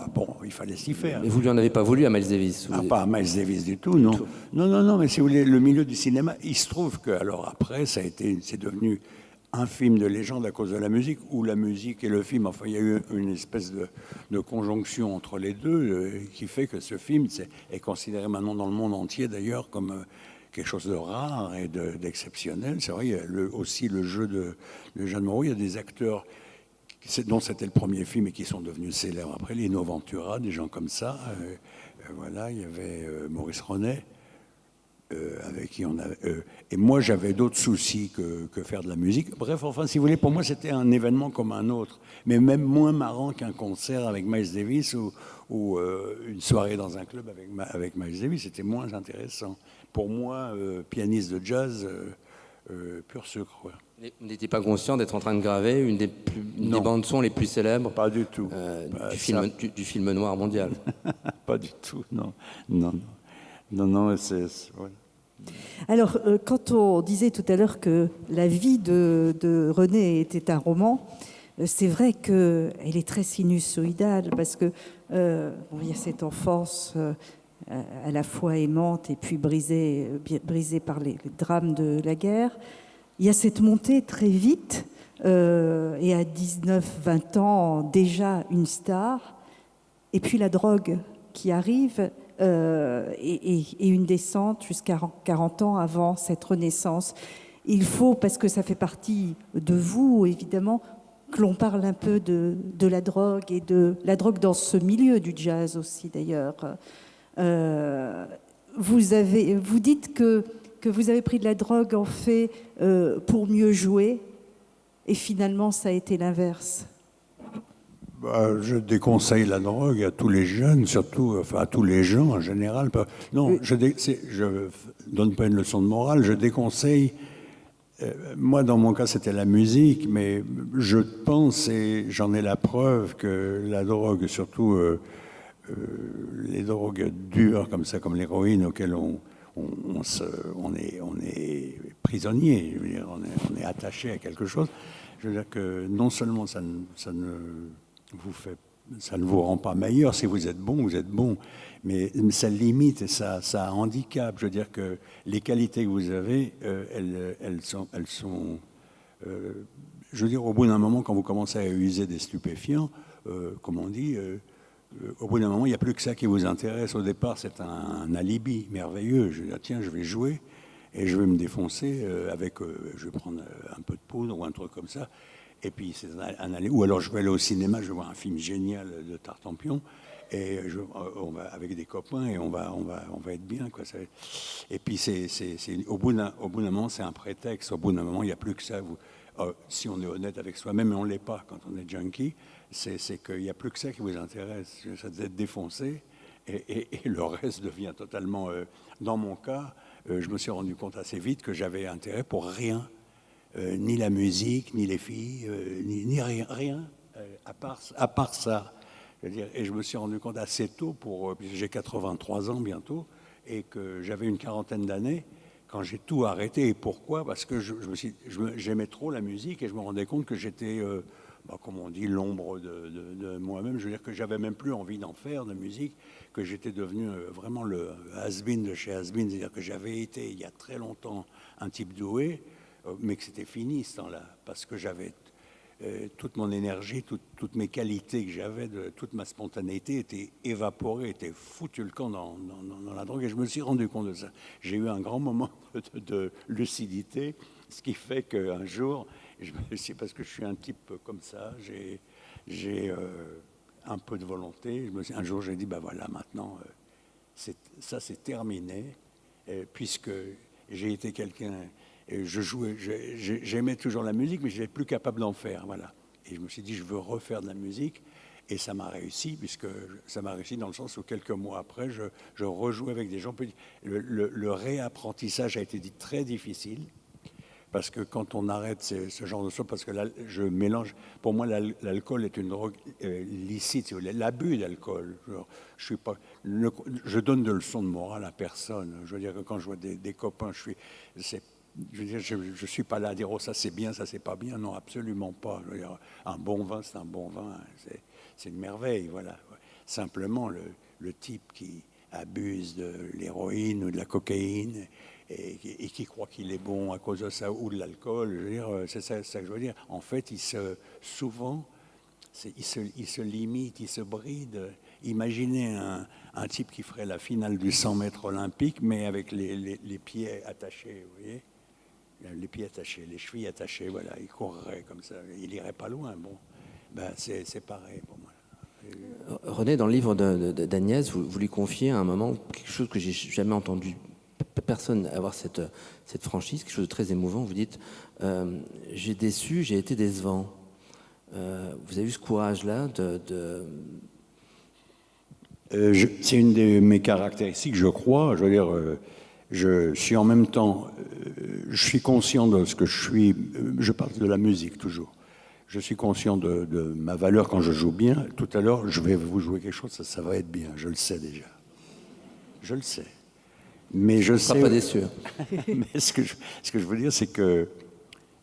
il fallait s'y faire. Mais vous lui en avez pas voulu à Miles Davis? Pas à Miles Davis du tout, non. Non, mais si vous voulez, le milieu du cinéma, il se trouve que, alors après, c'est devenu un film de légende à cause de la musique, ou la musique et le film, enfin, il y a eu une espèce de conjonction entre les deux qui fait que ce film est considéré maintenant dans le monde entier, d'ailleurs, comme quelque chose de rare et d'exceptionnel. C'est vrai, il y a aussi le jeu de Jeanne Moreau, il y a des acteurs dont c'était le premier film et qui sont devenus célèbres après, Lino Ventura, des gens comme ça. Voilà, il y avait Maurice Ronet, avec qui on avait... et moi, j'avais d'autres soucis que faire de la musique. Bref, enfin, si vous voulez, pour moi, c'était un événement comme un autre, mais même moins marrant qu'un concert avec Miles Davis ou une soirée dans un club avec Miles Davis. C'était moins intéressant. Pour moi, pianiste de jazz, pur sucre, quoi. Vous n'étiez pas conscient d'être en train de graver une des bandes-sons les plus célèbres pas du tout. Du film noir mondial? Pas du tout, non, ouais. Alors, quand on disait tout à l'heure que la vie de René était un roman, c'est vrai qu'elle est très sinusoïdale, parce que il y a cette enfance à la fois aimante et puis brisée par les drames de la guerre. Il y a cette montée très vite, et à 19-20 ans, déjà une star, et puis la drogue qui arrive, et une descente jusqu'à 40 ans avant cette renaissance. Il faut, parce que ça fait partie de vous, évidemment, que l'on parle un peu de la drogue, et de la drogue dans ce milieu du jazz aussi, d'ailleurs. Vous dites que vous avez pris de la drogue, en fait, pour mieux jouer, et finalement, ça a été l'inverse. Je déconseille la drogue à tous les jeunes, surtout, enfin à tous les gens en général. Non, je donne pas une leçon de morale, je déconseille. Moi, dans mon cas, c'était la musique, mais je pense, et j'en ai la preuve, que la drogue, surtout les drogues dures comme ça, comme l'héroïne, auxquelles on est prisonnier, je veux dire, on est attaché à quelque chose. Je veux dire que non seulement ça ne vous rend pas meilleur. Si vous êtes bon, mais ça limite et ça handicape. Je veux dire que les qualités que vous avez, elles sont je veux dire, au bout d'un moment, quand vous commencez à user des stupéfiants, comme on dit, au bout d'un moment, il n'y a plus que ça qui vous intéresse. Au départ, c'est un alibi merveilleux. Je veux dire, tiens, je vais jouer et je vais me défoncer je vais prendre un peu de poudre ou un truc comme ça. Et puis, ou alors je vais aller au cinéma, je vais voir un film génial de Tartampion, On va avec des copains et on va être bien, quoi. Et puis au bout d'un moment, c'est un prétexte. Au bout d'un moment, il n'y a plus que ça. Si on est honnête avec soi-même, et on ne l'est pas quand on est junkie, c'est qu'il n'y a plus que ça qui vous intéresse. Ça doit être défoncé et le reste devient totalement... dans mon cas, je me suis rendu compte assez vite que j'avais intérêt pour rien. Ni la musique, ni les filles, ni rien, à part ça. Et je me suis rendu compte assez tôt, j'ai 83 ans bientôt, et que j'avais une quarantaine d'années, quand j'ai tout arrêté. Et pourquoi ? Parce que j'aimais trop la musique et je me rendais compte que j'étais, comme on dit, l'ombre de moi-même. Je veux dire que j'avais même plus envie d'en faire de musique, que j'étais devenu vraiment le has-been de chez has-been. C'est-à-dire que j'avais été, il y a très longtemps, un type doué, mais que c'était fini ce temps-là, parce que j'avais... toute mon énergie, toutes mes qualités que j'avais, toute ma spontanéité était évaporée, était foutu le camp dans la drogue. Et je me suis rendu compte de ça. J'ai eu un grand moment de lucidité, ce qui fait qu'un jour, c'est parce que je suis un type comme ça, j'ai un peu de volonté. Un jour, j'ai dit, ben voilà, maintenant, ça c'est terminé, puisque j'ai été quelqu'un... Et j'aimais toujours la musique, mais je n'étais plus capable d'en faire, voilà. Et je me suis dit, je veux refaire de la musique, et ça m'a réussi, puisque ça m'a réussi dans le sens où quelques mois après, je rejouais avec des gens. Le réapprentissage a été très difficile, parce que quand on arrête ce genre de choses, parce que là, je mélange, pour moi, l'alcool est une drogue licite, l'abus d'alcool. Je donne de leçons de morale à personne. Je veux dire que quand je vois des copains, je ne suis pas là à dire, oh, ça c'est bien, ça c'est pas bien. Non, absolument pas. Je veux dire, un bon vin, c'est un bon vin. C'est une merveille, voilà. Simplement, le type qui abuse de l'héroïne ou de la cocaïne et qui croit qu'il est bon à cause de ça ou de l'alcool, je veux dire, c'est ça que je veux dire. En fait, souvent, il se limite, il se bride. Imaginez un type qui ferait la finale du 100 mètres olympique, mais avec les pieds attachés, vous voyez ? Les pieds attachés, les chevilles attachées, voilà, il courrait comme ça, il irait pas loin. Bon, c'est pareil pour moi. René, dans le livre d'Agnès, vous lui confiez à un moment quelque chose que j'ai jamais entendu personne avoir cette franchise, quelque chose de très émouvant. Vous dites, j'ai été décevant. Vous avez eu ce courage-là c'est une de mes caractéristiques, je crois. Je veux dire, je suis en même temps, je suis conscient de ce que je suis. Je parle de la musique toujours. Je suis conscient de ma valeur quand je joue bien. Tout à l'heure, je vais vous jouer quelque chose, ça va être bien. Je le sais déjà. Je le sais. Mais je sais. Pas déçu. Mais ce que je veux dire, c'est que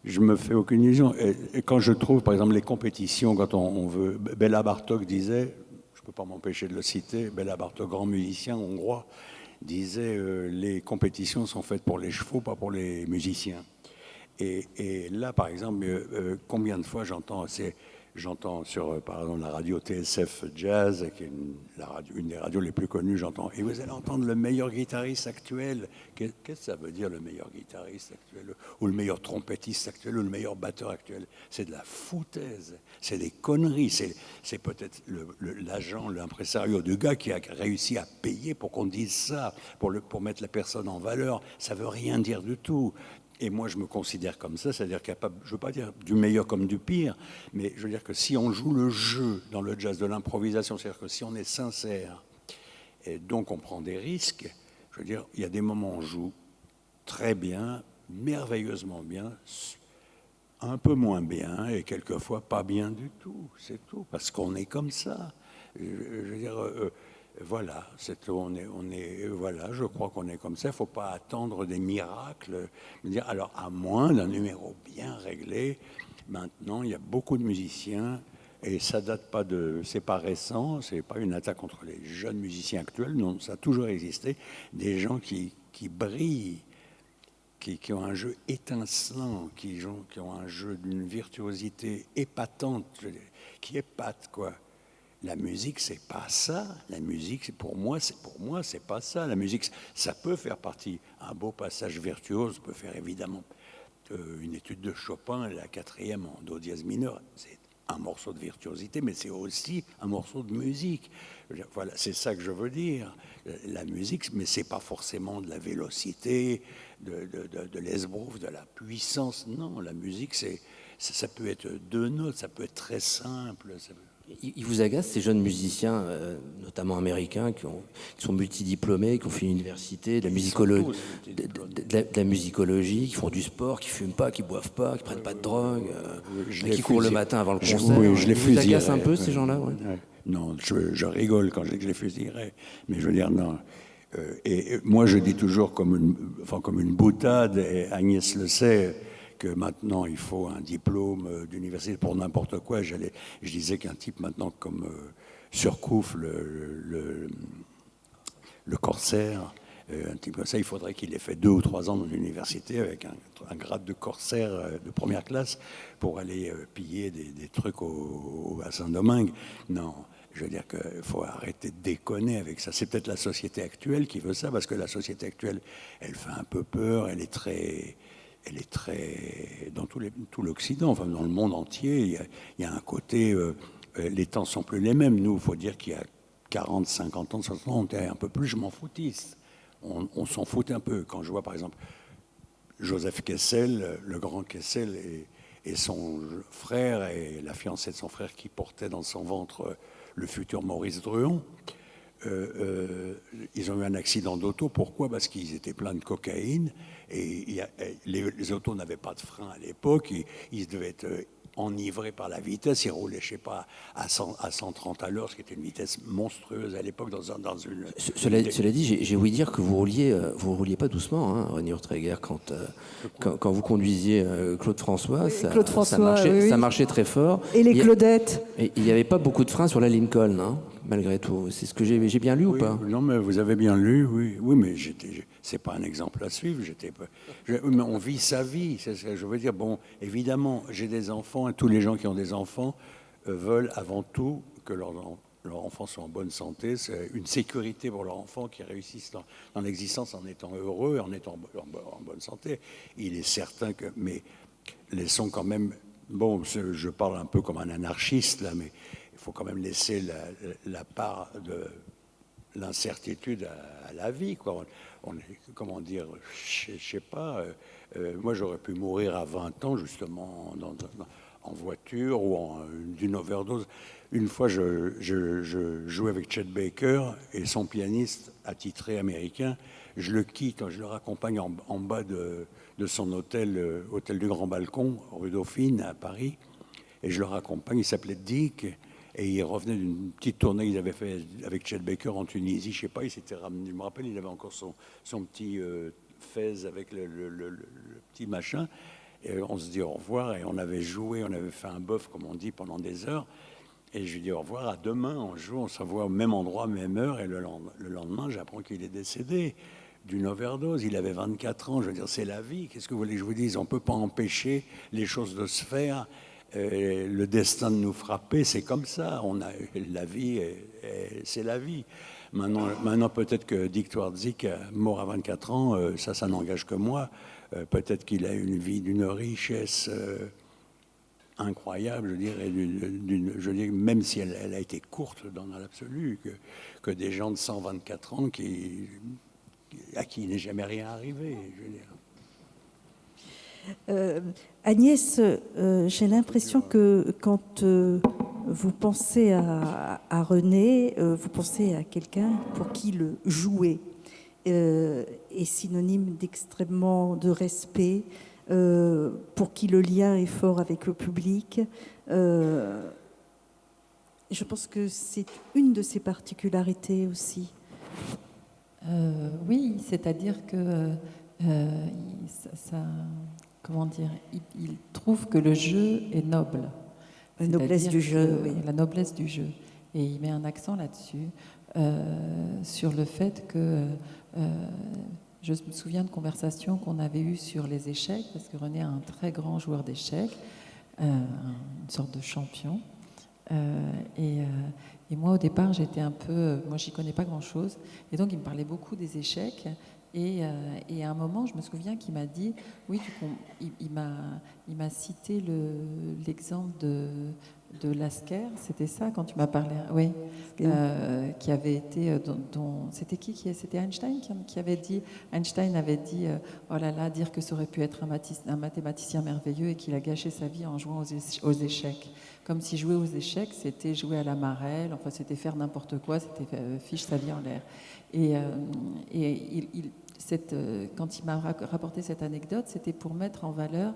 je me fais aucune illusion. Et quand je trouve, par exemple, les compétitions, quand on veut. Béla Bartók disait, je ne peux pas m'empêcher de le citer, Béla Bartók, grand musicien hongrois, disait les compétitions sont faites pour les chevaux, pas pour les musiciens. Et là, par exemple, combien de fois j'entends sur, par exemple, la radio TSF Jazz, qui est une des radios les plus connues, j'entends, et vous allez entendre le meilleur guitariste actuel. Qu'est-ce que ça veut dire, le meilleur guitariste actuel, ou le meilleur trompettiste actuel, ou le meilleur batteur actuel? C'est de la foutaise, c'est des conneries, c'est peut-être l'agent, l'impresario du gars qui a réussi à payer pour qu'on dise ça, pour mettre la personne en valeur. Ça veut rien dire du tout. Et moi, je me considère comme ça, c'est-à-dire capable, je ne veux pas dire du meilleur comme du pire, mais je veux dire que si on joue le jeu dans le jazz de l'improvisation, c'est-à-dire que si on est sincère, et donc on prend des risques, je veux dire, il y a des moments où on joue très bien, merveilleusement bien, un peu moins bien, et quelquefois pas bien du tout, c'est tout, parce qu'on est comme ça. Je veux dire... voilà, voilà, je crois qu'on est comme ça. Il ne faut pas attendre des miracles. Alors, à moins d'un numéro bien réglé, maintenant, il y a beaucoup de musiciens, et ça date pas c'est pas récent, c'est pas une attaque contre les jeunes musiciens actuels, non, ça a toujours existé, des gens qui brillent, qui ont un jeu étincelant, qui ont un jeu d'une virtuosité épatante, qui épate, quoi. La musique, c'est pas ça. La musique, pour moi, c'est pas ça. La musique, ça peut faire partie. Un beau passage virtuose peut faire évidemment une étude de Chopin, la 4e en do dièse mineur. un morceau de virtuosité, mais c'est aussi un morceau de musique. Voilà, c'est ça que je veux dire. La musique, mais c'est pas forcément de la vélocité, de l'esbrouf, de la puissance. Non, la musique, ça peut être 2 notes, ça peut être très simple. Il vous agace ces jeunes musiciens, notamment américains, qui sont multidiplômés, qui ont fait une université, de la musicologie, qui font du sport, qui fument pas, qui boivent pas, qui prennent pas de drogue, qui courent le matin avant le concert. Oui, je les Ils vous fusillerais. agacent un peu, ces gens-là, ouais. Non, je rigole quand je dis que je les fusillerais, mais je veux dire, non. Et moi, je dis toujours comme une boutade, et Agnès le sait, que maintenant, il faut un diplôme d'université pour n'importe quoi. Je disais qu'un type maintenant comme Surcouf, le corsaire, un type comme ça, il faudrait qu'il ait fait 2 ou 3 ans dans l'université avec un grade de corsaire de première classe pour aller piller des trucs à Saint-Domingue. Non, je veux dire qu'il faut arrêter de déconner avec ça. C'est peut-être la société actuelle qui veut ça, parce que la société actuelle, elle fait un peu peur, elle est très dans tout l'Occident, enfin dans le monde entier, il y a un côté, les temps sont plus les mêmes. Nous, il faut dire qu'il y a 40, 50 ans, 60 ans, on était un peu plus, je m'en foutiste. On s'en fout un peu. Quand je vois, par exemple, Joseph Kessel, le grand Kessel, et son frère, et la fiancée de son frère qui portait dans son ventre le futur Maurice Druon, ils ont eu un accident d'auto. Pourquoi? Parce qu'ils étaient pleins de cocaïne, et les autos n'avaient pas de frein à l'époque, ils devaient être enivrés par la vitesse. Ils roulaient, je sais pas, à 130 à l'heure, ce qui était une vitesse monstrueuse à l'époque dans une... Cela dit, j'ai ouï dire que vous rouliez pas doucement, hein, René Urtréguer, quand vous conduisiez Claude François, Oui, ça, Claude François, ça marchait très fort. Et les Claudettes. Et il n'y avait pas beaucoup de freins sur la Lincoln, hein, malgré tout. C'est ce que j'ai bien lu, ou pas? Non, mais vous avez bien lu, oui, mais c'est pas un exemple à suivre. Mais on vit sa vie, c'est ce que je veux dire. Bon, évidemment, j'ai des enfants, et tous les gens qui ont des enfants veulent avant tout que leur enfant soit en bonne santé. C'est une sécurité pour leur enfant qui réussissent dans l'existence en étant heureux et en étant en bonne santé. Il est certain que, mais laissons quand même, bon, je parle un peu comme un anarchiste là, mais il faut quand même laisser la part de l'incertitude à la vie, quoi. Comment dire, je sais pas, moi j'aurais pu mourir à 20 ans justement en voiture ou d'une overdose. Une fois, je jouais avec Chet Baker et son pianiste attitré américain. Je le quitte, je le raccompagne en bas de son hôtel, hôtel du Grand Balcon, rue Dauphine à Paris, et je le raccompagne. Il s'appelait Dick. Et il revenait d'une petite tournée qu'ils avaient fait avec Chet Baker en Tunisie. Je sais pas, il s'était ramené. Je me rappelle, il avait encore son petit fez avec le petit machin. Et on se dit au revoir. Et on avait joué, on avait fait un bœuf, comme on dit, pendant des heures. Et je lui dis au revoir, à demain, on joue, on se voit au même endroit, même heure. Et le lendemain, j'apprends qu'il est décédé d'une overdose. Il avait 24 ans. Je veux dire, c'est la vie. Qu'est-ce que vous voulez que je vous dise? On ne peut pas empêcher les choses de se faire. Le destin de nous frapper, c'est comme ça. La vie, c'est la vie. Maintenant peut-être que Dick Twardzik, mort à 24 ans, ça n'engage que moi. Peut-être qu'il a une vie d'une richesse incroyable, je dirais, je dirais, même si elle a été courte dans l'absolu, que des gens de 124 ans à qui il n'est jamais rien arrivé, je veux dire. Agnès, j'ai l'impression que quand vous pensez à René, vous pensez à quelqu'un pour qui le jouer est synonyme d'extrêmement de respect, pour qui le lien est fort avec le public. Je pense que c'est une de ses particularités aussi. Oui, c'est-à-dire que comment dire, il trouve que le jeu est noble. La noblesse du jeu, oui. La noblesse du jeu. Et il met un accent là-dessus, sur le fait que... je me souviens de conversations qu'on avait eues sur les échecs, parce que René est un très grand joueur d'échecs, une sorte de champion. Et moi, au départ, j'étais un peu... moi, j'y connais pas grand-chose. Et donc, il me parlait beaucoup des échecs. Et à un moment, je me souviens qu'il m'a dit... Oui, il m'a cité l'exemple de Lasker, c'était ça quand tu m'as parlé, oui, qui avait été, c'était c'était Einstein qui avait dit, Einstein avait dit, oh là là, dire que ça aurait pu être un mathématicien merveilleux et qu'il a gâché sa vie en jouant aux échecs. Comme si jouer aux échecs, c'était jouer à la marelle, enfin c'était faire n'importe quoi, c'était fiche sa vie en l'air. Quand il m'a rapporté cette anecdote, c'était pour mettre en valeur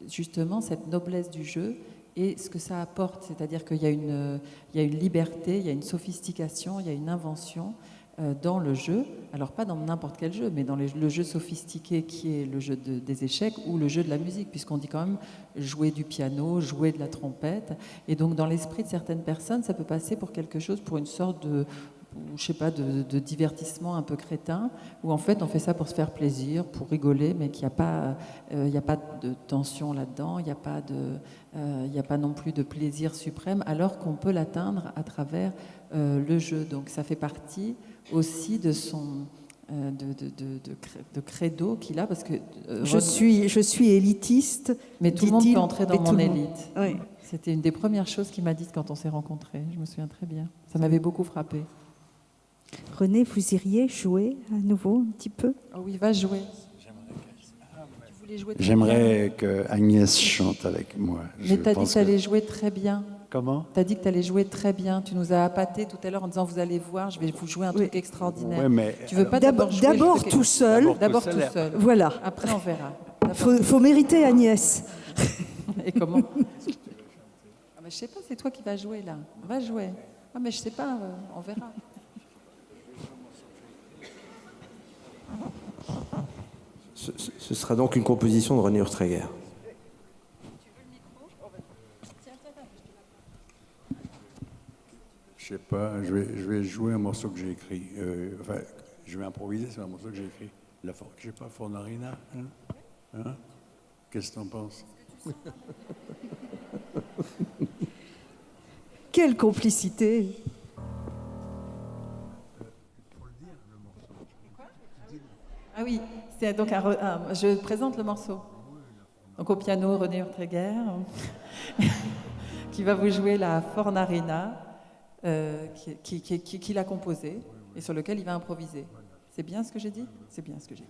justement cette noblesse du jeu et ce que ça apporte, c'est-à-dire qu'il y a une liberté, il y a une sophistication, il y a une invention dans le jeu, alors pas dans n'importe quel jeu, mais dans le jeu sophistiqué qui est le jeu des échecs ou le jeu de la musique, puisqu'on dit quand même jouer du piano, jouer de la trompette, et donc dans l'esprit de certaines personnes, ça peut passer pour quelque chose, pour une sorte de, je sais pas, de divertissement un peu crétin, où en fait on fait ça pour se faire plaisir, pour rigoler, mais qu'il n'y a pas de tension là-dedans, il n'y a pas non plus de plaisir suprême, alors qu'on peut l'atteindre à travers le jeu. Donc ça fait partie aussi de son de credo qu'il a, parce que je suis élitiste, mais tout le monde peut entrer dans mon élite. Oui. C'était une des premières choses qu'il m'a dites quand on s'est rencontrés. Je me souviens très bien. Ça m'avait beaucoup frappé. René, vous iriez jouer à nouveau un petit peu? Oh oui, va jouer. J'aimerais que Agnès chante avec moi. Mais tu as dit que tu allais jouer très bien. Comment? Tu as dit que tu allais jouer très bien. Tu nous as appâté tout à l'heure en disant vous allez voir, je vais vous jouer un truc extraordinaire. Ouais, mais tu veux pas d'abord jouer tout seul. D'abord tout seul. Voilà. Après on verra. Faut mériter Agnès. Et comment? Je sais pas, c'est toi qui vas jouer là. Va jouer. Ah mais je sais pas, on verra. Ce sera donc une composition de René Urtreger. Je sais pas, je vais jouer un morceau que j'ai écrit. Enfin, je vais improviser sur un morceau que j'ai écrit. Je sais pas, Fornarina. Hein? Qu'est-ce que t'en penses? Quelle complicité! Ah oui, c'est donc je présente le morceau. Donc au piano, René Urtreger, qui va vous jouer la Fornarina, qu'il a composée et sur lequel il va improviser. C'est bien ce que j'ai dit? C'est bien ce que j'ai dit.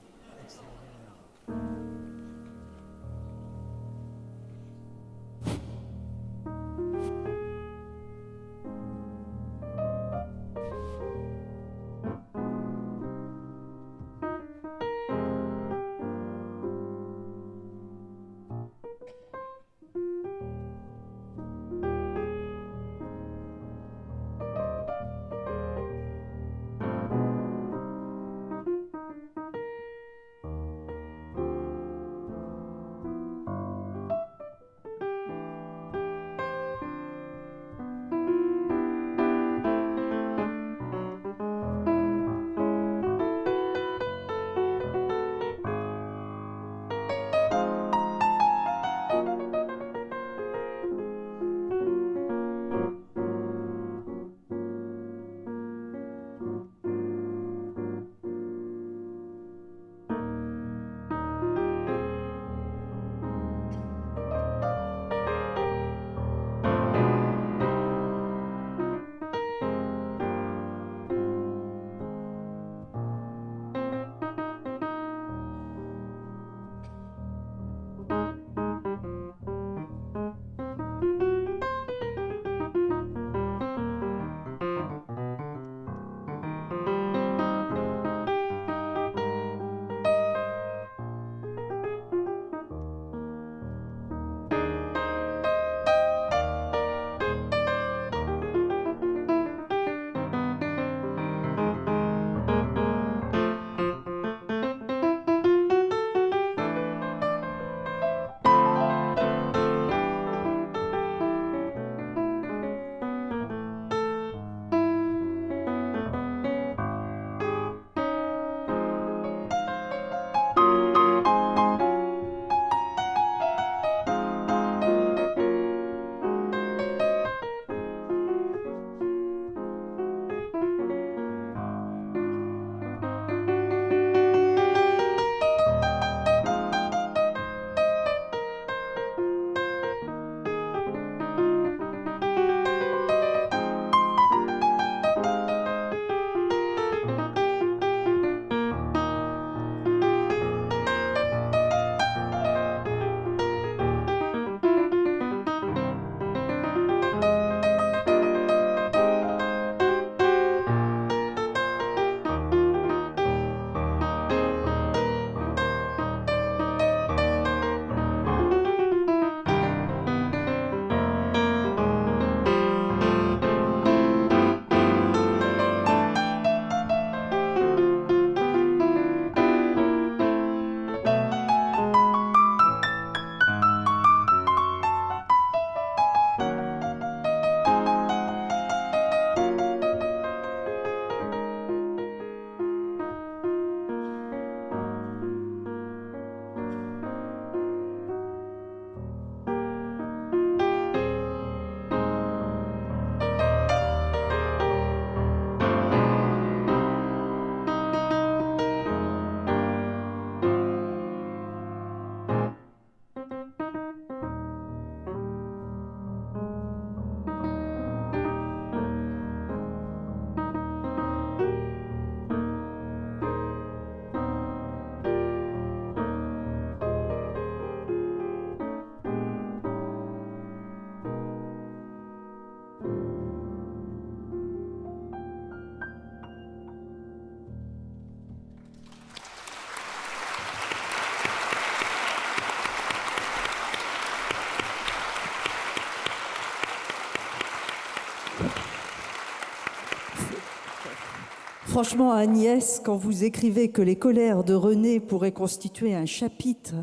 franchement, Agnès, quand vous écrivez que les colères de René pourraient constituer un chapitre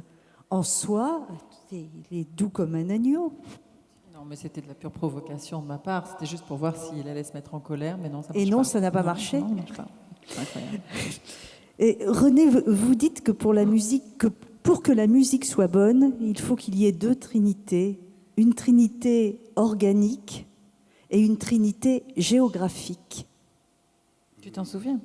en soi, il est doux comme un agneau. Non, mais c'était de la pure provocation de ma part. C'était juste pour voir s'il allait se mettre en colère, mais non, ça marche Et pas. non, ça n'a pas Non, marché. Non, ça marche pas. C'est incroyable. Et René, vous dites que pour que la musique soit bonne, il faut qu'il y ait deux trinités. Une trinité organique et une trinité géographique. Tu t'en souviens?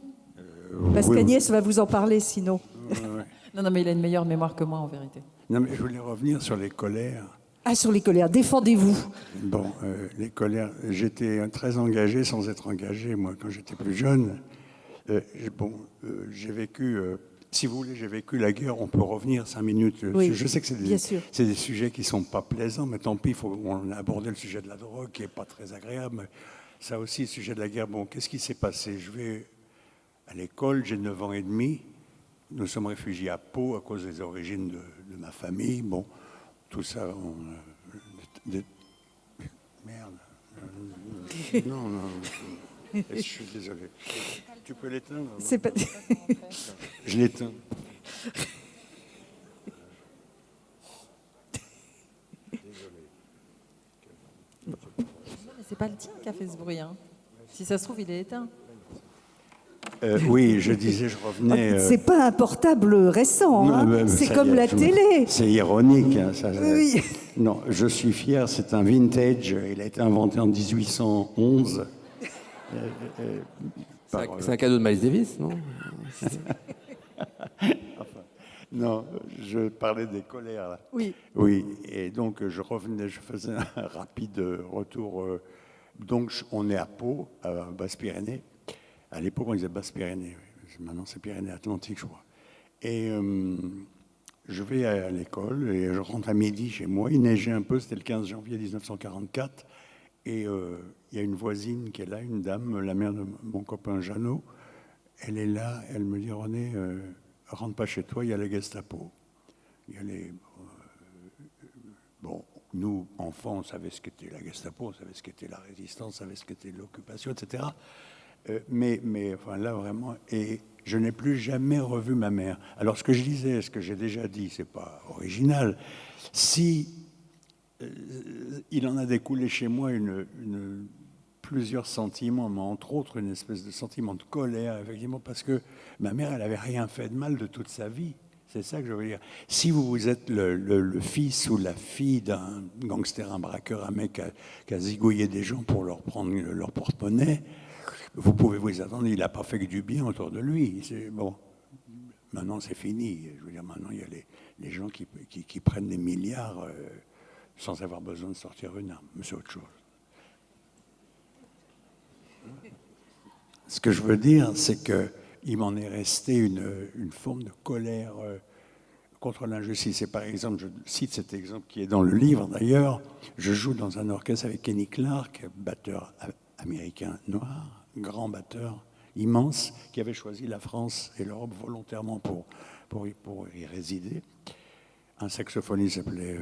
Parce Oui, qu'Agnès va vous en parler sinon. oui. Ouais. Non, mais il a une meilleure mémoire que moi, en vérité. Non, mais je voulais revenir sur les colères. Ah, sur les colères, défendez-vous. Bon, les colères, j'étais très engagé sans être engagé, moi, quand j'étais plus jeune. J'ai vécu, si vous voulez, j'ai vécu la guerre, on peut revenir 5 minutes. Oui, Je sais que bien sûr. c'est des sujets qui ne sont pas plaisants, mais tant pis, on a abordé le sujet de la drogue, qui n'est pas très agréable. Mais ça aussi, le sujet de la guerre, bon, qu'est-ce qui s'est passé? Je vais à l'école, j'ai 9 ans et demi. Nous sommes réfugiés à Pau à cause des origines de ma famille. Bon, tout ça, merde. Non, non. Je suis désolé. Tu peux l'éteindre? C'est pas... Je l'éteins. Non, mais c'est pas le tien qui a fait ce bruit. Hein. Si ça se trouve, il est éteint. Oui, je disais, je revenais. C'est pas un portable récent, Non, hein. C'est ça comme y est, la télé. C'est ironique. Hein, ça, Oui. Non, je suis fier, c'est un vintage. Il a été inventé en 1811. C'est un cadeau de Miles Davis, non? Non, je parlais des colères. Là. Oui. Oui, et donc je revenais, je faisais un rapide retour. Donc on est à Pau, à Basse-Pyrénées. À l'époque, on disait Basse-Pyrénées. Maintenant, c'est Pyrénées-Atlantiques, je crois. Et je vais à l'école et je rentre à midi chez moi. Il neigeait un peu, c'était le 15 janvier 1944. Et il y a une voisine qui est là, une dame, la mère de mon copain Jeannot. Elle est là, elle me dit, René, rentre pas chez toi, il y a la Gestapo. Il y a les... Bon, nous, enfants, on savait ce qu'était la Gestapo, on savait ce qu'était la résistance, on savait ce qu'était l'occupation, etc. Mais enfin, là, vraiment... Et je n'ai plus jamais revu ma mère. Alors, ce que je disais, ce que j'ai déjà dit, c'est pas original. Si il en a découlé chez moi plusieurs sentiments, mais entre autres une espèce de sentiment de colère, effectivement, parce que ma mère, elle n'avait rien fait de mal de toute sa vie. C'est ça que je veux dire. Si vous êtes le fils ou la fille d'un gangster, un braqueur, un mec qui a zigouillé des gens pour leur prendre leur porte-monnaie, vous pouvez vous attendre, il n'a pas fait que du bien autour de lui. Bon, maintenant c'est fini. Je veux dire, maintenant il y a les gens qui prennent des milliards sans avoir besoin de sortir une arme. Mais c'est autre chose. Ce que je veux dire, c'est qu'il m'en est resté une forme de colère contre l'injustice. Et par exemple, je cite cet exemple qui est dans le livre d'ailleurs, je joue dans un orchestre avec Kenny Clarke, batteur américain noir, grand batteur, immense, qui avait choisi la France et l'Europe volontairement pour y résider. Un saxophoniste s'appelait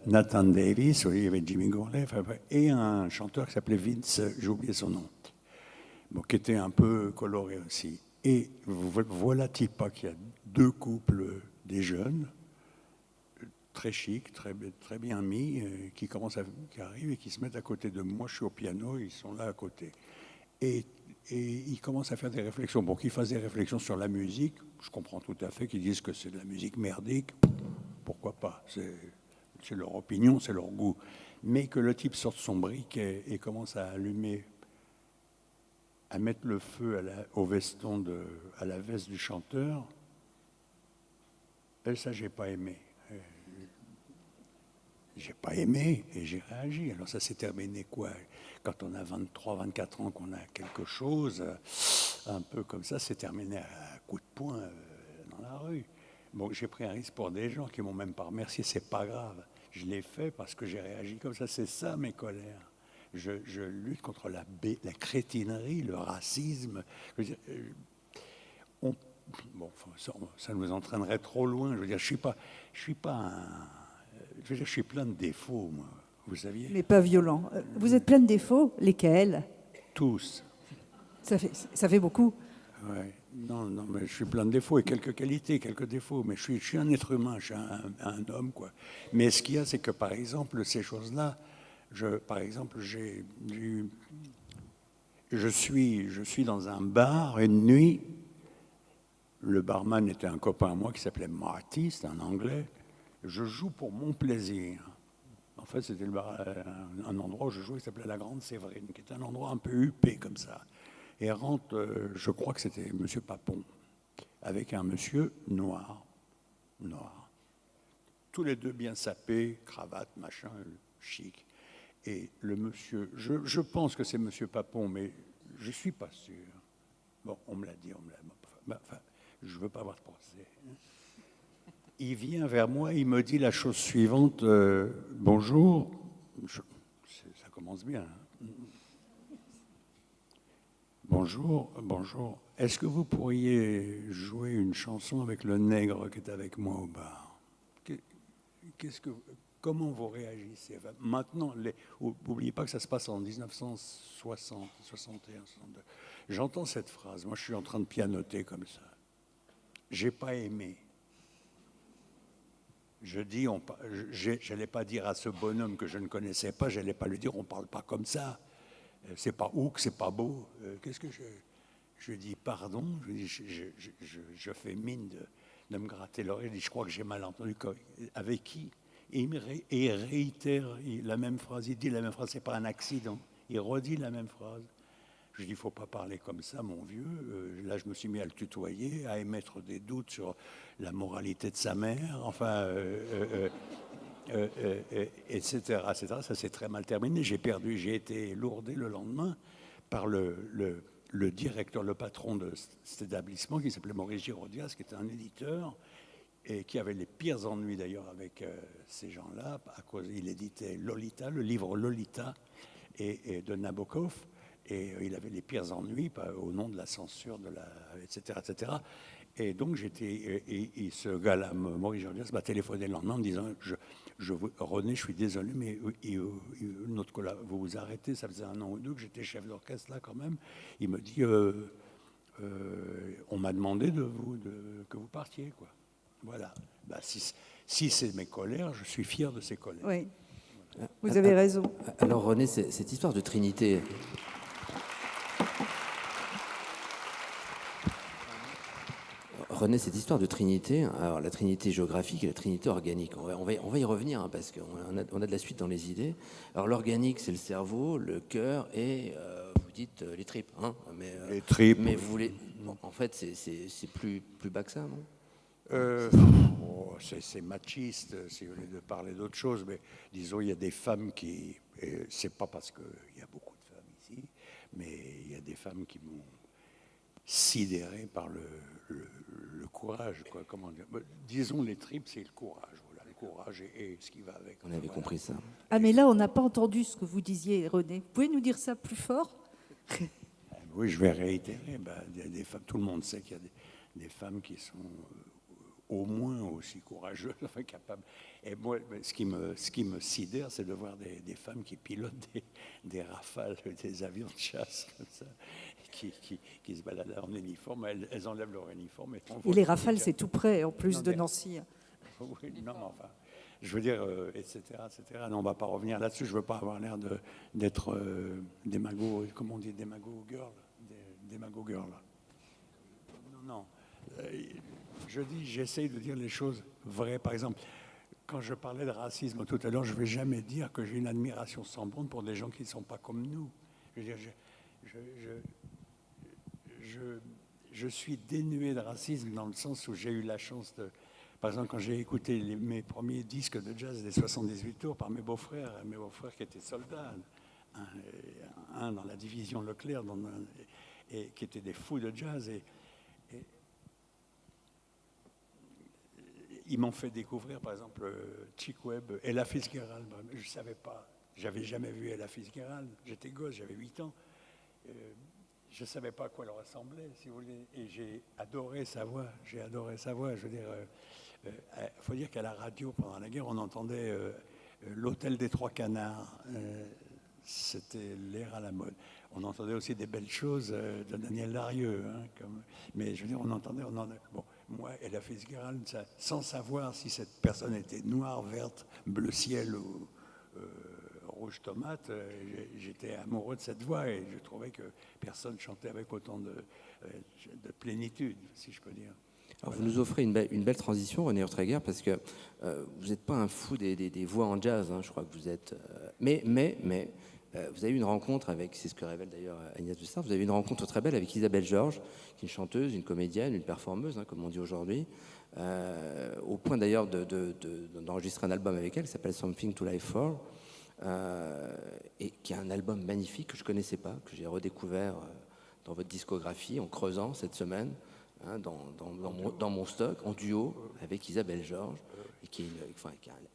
Nathan Davis, oui, il y avait Jimmy Gourlay, et un chanteur qui s'appelait Vince, j'ai oublié son nom, bon, qui était un peu coloré aussi. Et voilà-t-il pas qu'il y a deux couples des jeunes, très chics, très bien mis, qui arrivent et qui se mettent à côté de moi. Je suis au piano, ils sont là à côté. Et ils commencent à faire des réflexions. Bon, qu'ils fassent des réflexions sur la musique, je comprends tout à fait qu'ils disent que c'est de la musique merdique, pourquoi pas, c'est leur opinion, c'est leur goût. Mais que le type sorte son briquet et commence à allumer, à mettre le feu au veston, à la veste du chanteur, et ça, j'ai pas aimé. J'ai pas aimé et j'ai réagi. Alors ça s'est terminé quoi? Quand on a 23, 24 ans, qu'on a quelque chose, un peu comme ça, c'est terminé à coups de poing dans la rue. Bon, j'ai pris un risque pour des gens qui m'ont même pas remercié, c'est pas grave. Je l'ai fait parce que j'ai réagi comme ça, c'est ça mes colères. Je lutte contre la crétinerie, le racisme. Je veux dire, bon, ça nous entraînerait trop loin. Je veux dire, je suis plein de défauts, moi. Vous saviez? Mais pas violent. Vous êtes plein de défauts. Lesquels? tous. Ça fait beaucoup. Ouais. Non, non, mais je suis plein de défauts et quelques qualités, quelques défauts, mais je suis un être humain, je suis un homme, quoi. Mais ce qu'il y a, c'est que, par exemple, ces choses-là, par exemple, je suis dans un bar une nuit. Le barman était un copain à moi qui s'appelait Marty, c'est un Anglais. Je joue pour mon plaisir. En fait, c'était un endroit où je jouais qui s'appelait la Grande Séverine, qui était un endroit un peu huppé comme ça. Et rentre, je crois que c'était Monsieur Papon, avec un monsieur noir. Tous les deux bien sapés, cravate, machin, chic. Et le monsieur, je pense que c'est Monsieur Papon, mais je ne suis pas sûr. Bon, on me l'a dit, enfin, je ne veux pas avoir de procès. Il vient vers moi, il me dit la chose suivante, bonjour, ça commence bien. Hein. Bonjour. Est-ce que vous pourriez jouer une chanson avec le nègre qui est avec moi au bar? Comment vous réagissez? Enfin, maintenant, n'oubliez pas que ça se passe en 1960, 61, 62. J'entends cette phrase. Moi, je suis en train de pianoter comme ça. J'ai pas aimé. Je dis, j'allais pas dire à ce bonhomme que je ne connaissais pas, j'allais pas lui dire, on parle pas comme ça. C'est pas ouk, c'est pas beau. Qu'est-ce que je dis pardon, je fais mine de me gratter l'oreille, je dis je crois que j'ai mal entendu. Avec qui? Et il réitère la même phrase, il dit la même phrase, c'est pas un accident. Il redit la même phrase. Je dis il faut pas parler comme ça, mon vieux. Là, je me suis mis à le tutoyer, à émettre des doutes sur la moralité de sa mère, enfin. Etc., etc. Ça s'est très mal terminé. J'ai été lourdé le lendemain par le directeur, le patron de cet établissement qui s'appelait Maurice Giraudias, qui était un éditeur et qui avait les pires ennuis d'ailleurs avec ces gens-là. Il éditait Lolita, le livre Lolita et de Nabokov. Et il avait les pires ennuis au nom de la censure, etc., etc. Et donc, ce gars-là, Maurice Giraudias, m'a téléphoné le lendemain en me disant René, je suis désolé, mais notre collègue, vous vous arrêtez, ça faisait 1 an ou 2 que j'étais chef d'orchestre là quand même. Il me dit on m'a demandé que vous partiez, quoi. Voilà. Bah, si c'est mes colères, je suis fier de ces colères. Oui, vous avez raison. Alors René, cette histoire de Trinité. René, cette histoire de Trinité, alors la Trinité géographique et la Trinité organique, on va y revenir hein, parce qu'on a de la suite dans les idées. Alors l'organique, c'est le cerveau, le cœur et vous dites les tripes. Hein, les tripes. Mais vous voulez, en fait, c'est plus bas que ça, non? C'est machiste, si vous voulez de parler d'autre chose, mais disons, il y a des femmes qui... C'est pas parce qu'il y a beaucoup de femmes ici, mais il y a des femmes qui m'ont sidéré par le courage, quoi. Comment dire? Disons, les tripes, c'est le courage. Voilà, le courage et ce qui va avec. On avait compris ça. Ah, mais là, on n'a pas entendu ce que vous disiez, René. Vous pouvez nous dire ça plus fort? Oui, je vais réitérer. Des femmes, tout le monde sait qu'il y a des femmes qui sont au moins aussi courageuses, enfin, capables. Et moi, ce qui me sidère, c'est de voir des femmes qui pilotent des rafales, des avions de chasse, comme ça, qui se baladent en uniforme. Elles enlèvent leur uniforme. Et les rafales, c'est tout près, en plus de Nancy. Oui, non, enfin, je veux dire, etc., etc. Non, on ne va pas revenir là-dessus. Je ne veux pas avoir l'air d'être démago, comment on dit, démago girl. Démago girl. Non. J'essaye de dire les choses vraies. Par exemple, quand je parlais de racisme tout à l'heure, je ne vais jamais dire que j'ai une admiration sans borne pour des gens qui ne sont pas comme nous. Je veux dire, je suis dénué de racisme dans le sens où j'ai eu la chance de... Par exemple, quand j'ai écouté mes premiers disques de jazz des 78 tours par mes beaux-frères qui étaient soldats, un dans la division Leclerc, et qui étaient des fous de jazz, et ils m'ont fait découvrir, par exemple, Chick Webb, Ella Fitzgerald. Je ne savais pas, j'avais jamais vu Ella Fitzgerald. J'étais gosse, j'avais 8 ans. Je ne savais pas à quoi elle ressemblait, si vous voulez, et j'ai adoré sa voix. Je veux dire, faut dire qu'à la radio, pendant la guerre, on entendait l'Hôtel des Trois Canards. C'était l'air à la mode. On entendait aussi des belles choses de Daniel Larieux. Mais je veux dire, bon, moi, Ella Fitzgerald, sans savoir si cette personne était noire, verte, bleu ciel ou rouge tomate, j'étais amoureux de cette voix et je trouvais que personne chantait avec autant de plénitude, si je peux dire. Alors vous nous offrez une belle transition, René Urtreger, parce que vous n'êtes pas un fou des voix en jazz, je crois que vous êtes... mais vous avez eu une rencontre avec, c'est ce que révèle d'ailleurs Agnès de Sarthe, vous avez eu une rencontre très belle avec Isabelle Georges, qui est une chanteuse, une comédienne, une performeuse, comme on dit aujourd'hui, au point d'ailleurs d'enregistrer un album avec elle qui s'appelle Something to Live For, et qui est un album magnifique que je ne connaissais pas, que j'ai redécouvert dans votre discographie en creusant cette semaine, dans mon stock, en duo avec Isabelle Georges, et qui est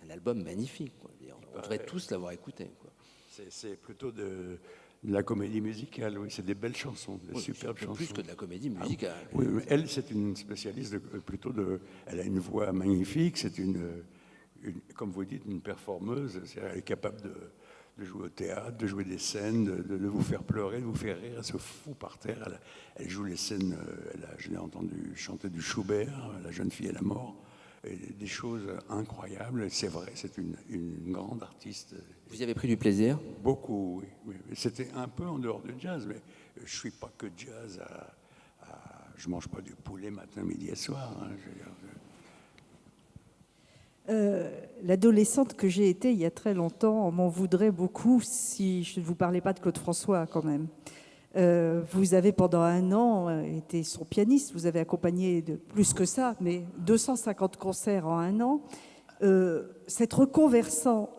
un album magnifique, quoi. On devrait tous l'avoir écouté, quoi. C'est plutôt de la comédie musicale, oui, c'est des belles chansons, des superbes chansons. Plus que de la comédie musicale. Oui, mais elle, c'est une spécialiste elle a une voix magnifique, c'est comme vous dites, une performeuse, elle est capable de jouer au théâtre, de jouer des scènes, de vous faire pleurer, de vous faire rire, elle se fout par terre, elle joue les scènes, je l'ai entendu chanter du Schubert, La jeune fille et la mort, et des choses incroyables, c'est vrai, c'est une grande artiste. Vous y avez pris du plaisir? Beaucoup, oui. C'était un peu en dehors du jazz, mais je ne suis pas que jazz, je ne mange pas du poulet matin, midi et soir. L'adolescente que j'ai été il y a très longtemps, on m'en voudrait beaucoup si je ne vous parlais pas de Claude François quand même. Vous avez pendant 1 an été son pianiste, vous avez accompagné de plus que ça, mais 250 concerts en 1 an. Cette reconversion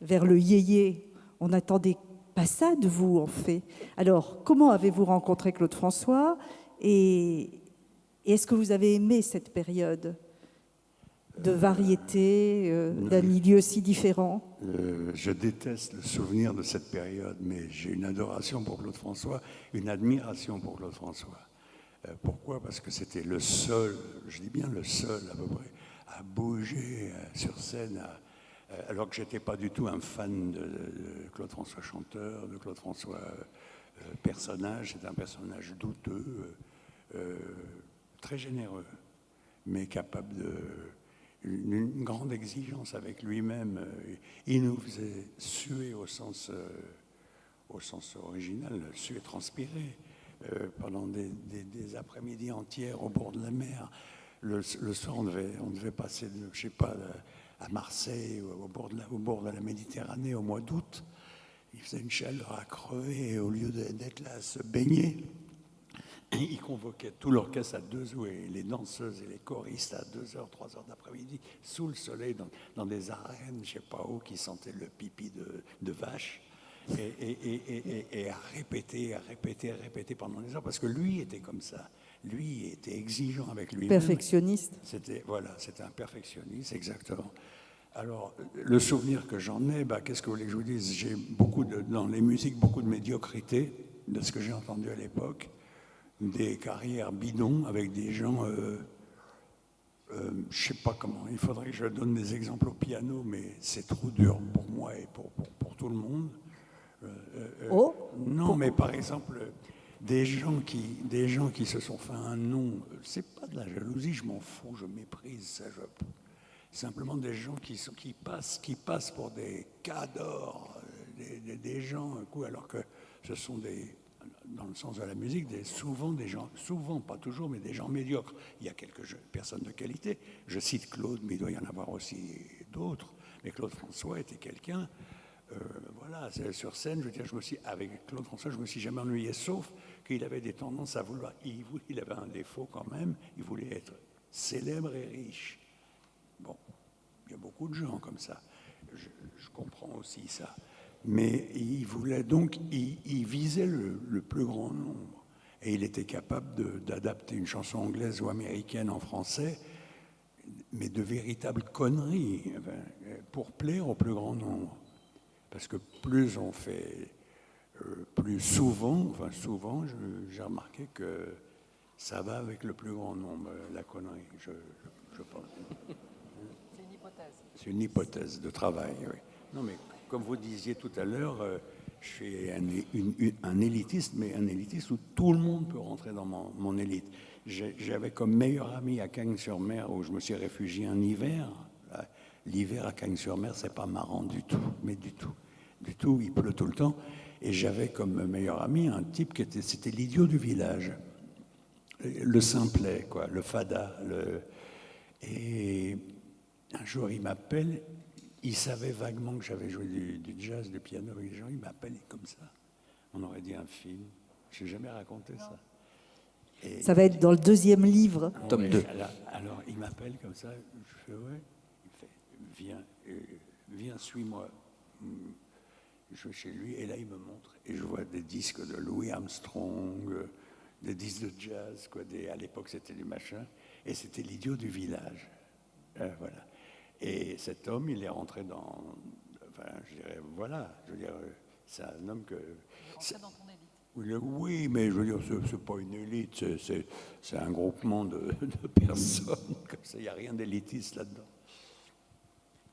vers le yéyé, on n'attendait pas ça de vous en fait. Alors, comment avez-vous rencontré Claude François et est-ce que vous avez aimé cette période de variété, d'un milieu si différent? Je déteste le souvenir de cette période, mais j'ai une adoration pour Claude François, une admiration pour Claude François. Pourquoi? Parce que c'était le seul, je dis bien le seul à peu près, à bouger sur scène, alors que je n'étais pas du tout un fan de Claude François chanteur, de Claude François personnage. C'est un personnage douteux, très généreux, mais capable une grande exigence avec lui-même. Il nous faisait suer au sens original, suer, transpirer, pendant des après-midi entières au bord de la mer. Le soir, on devait passer, je sais pas, à Marseille, au bord de la Méditerranée, au mois d'août. Il faisait une chaleur à crever, et au lieu d'être là à se baigner, il convoquait tout l'orchestre à 2 heures, et les danseuses et les choristes à 2h, 3h d'après-midi, sous le soleil, dans des arènes, je ne sais pas où, qui sentaient le pipi de vache, et à répéter pendant des heures, parce que lui était comme ça. Lui était exigeant avec lui-même. Perfectionniste. C'était un perfectionniste, exactement. Alors, le souvenir que j'en ai, qu'est-ce que vous voulez que je vous dise? J'ai dans les musiques, beaucoup de médiocrité, de ce que j'ai entendu à l'époque. Des carrières bidons avec des gens, je ne sais pas comment, il faudrait que je donne des exemples au piano, mais c'est trop dur pour moi et pour tout le monde. Non, mais par exemple, des gens qui se sont fait un nom, c'est pas de la jalousie, je m'en fous, je méprise ça. Simplement des gens qui passent pour des cadors, des gens, alors que ce sont dans le sens de la musique, souvent, pas toujours, mais des gens médiocres. Il y a quelques personnes de qualité. Je cite Claude, mais il doit y en avoir aussi d'autres. Mais Claude François était quelqu'un, voilà, sur scène, je veux dire, avec Claude François, je me suis jamais ennuyé, sauf qu'il avait des tendances à vouloir, il avait un défaut quand même, il voulait être célèbre et riche. Bon, il y a beaucoup de gens comme ça. Je comprends aussi ça. Mais il voulait donc, il visait le plus grand nombre. Et il était capable d'adapter une chanson anglaise ou américaine en français, mais de véritables conneries, pour plaire au plus grand nombre. Parce que plus on fait, plus souvent, j'ai remarqué que ça va avec le plus grand nombre, la connerie, je pense. C'est une hypothèse. C'est une hypothèse de travail, oui. Non, mais comme vous disiez tout à l'heure, je suis un élitiste, mais un élitiste où tout le monde peut rentrer dans mon élite. J'avais comme meilleur ami à Cagnes-sur-Mer, où je me suis réfugié un hiver. L'hiver à Cagnes-sur-Mer, c'est pas marrant du tout, mais du tout. Du tout, il pleut tout le temps. Et j'avais comme meilleur ami un type c'était l'idiot du village. Le simplet, quoi, le fada. Et un jour, il m'appelle, il savait vaguement que j'avais joué du jazz, du piano avec les gens, il m'appelle comme ça. On aurait dit un film. Je n'ai jamais raconté ça. Et Ça va être dans le 2e livre. Tome 2. Alors, il m'appelle comme ça, je fais ouais. Il fait viens, suis-moi. Je vais chez lui, et là, il me montre. Et je vois des disques de Louis Armstrong, des disques de jazz, quoi. À l'époque, c'était du machin. Et c'était l'idiot du village. Voilà. Et cet homme, il est rentré dans... Enfin, je dirais, voilà. Je veux dire, c'est un homme que... Dans ton élite. Oui, mais je veux dire, c'est pas une élite, c'est un groupement de personnes. Comme ça, il n'y a rien d'élitiste là-dedans.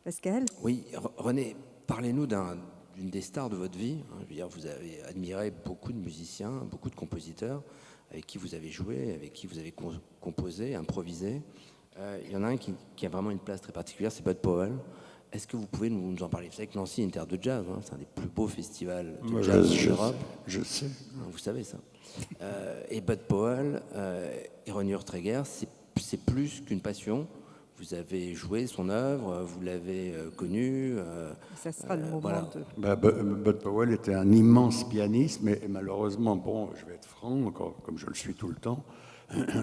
Pascal? Oui, René, parlez-nous d'une des stars de votre vie. Je veux dire, vous avez admiré beaucoup de musiciens, beaucoup de compositeurs avec qui vous avez joué, avec qui vous avez composé, improvisé. Il y en a un qui a vraiment une place très particulière, c'est Bud Powell. Est-ce que vous pouvez nous en parler? Vous savez que Nancy est une terre de jazz, hein, c'est un des plus beaux festivals de jazz d'Europe. Je sais. Vous savez ça. Et Bud Powell et Ronnie Urtreger, c'est plus qu'une passion. Vous avez joué son œuvre, vous l'avez connu. Ça sera le moment voilà. Bud Powell était un immense pianiste, mais malheureusement, bon, je vais être franc, comme je le suis tout le temps,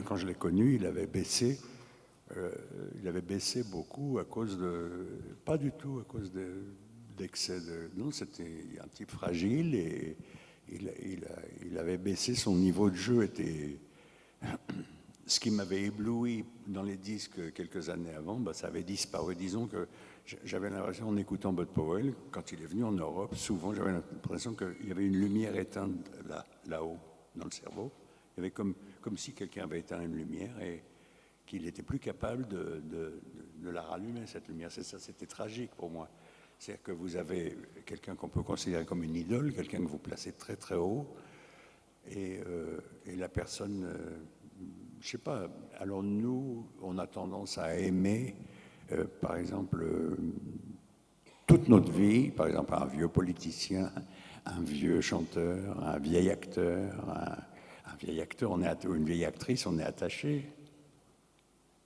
quand je l'ai connu, il avait baissé beaucoup à cause pas du tout à cause d'excès non, c'était un type fragile et il avait baissé, son niveau de jeu était... Ce qui m'avait ébloui dans les disques quelques années avant, ça avait disparu. Disons que j'avais l'impression, en écoutant Bud Powell, quand il est venu en Europe, souvent j'avais l'impression qu'il y avait une lumière éteinte là-haut, dans le cerveau. Il y avait comme si quelqu'un avait éteint une lumière et qu'il n'était plus capable de la rallumer, cette lumière. C'est ça, c'était tragique pour moi. C'est-à-dire que vous avez quelqu'un qu'on peut considérer comme une idole, quelqu'un que vous placez très très haut, et la personne... je sais pas, alors nous, on a tendance à aimer, par exemple, toute notre vie, par exemple, un vieux politicien, un vieux chanteur, un vieil acteur, une vieille actrice, on est attaché.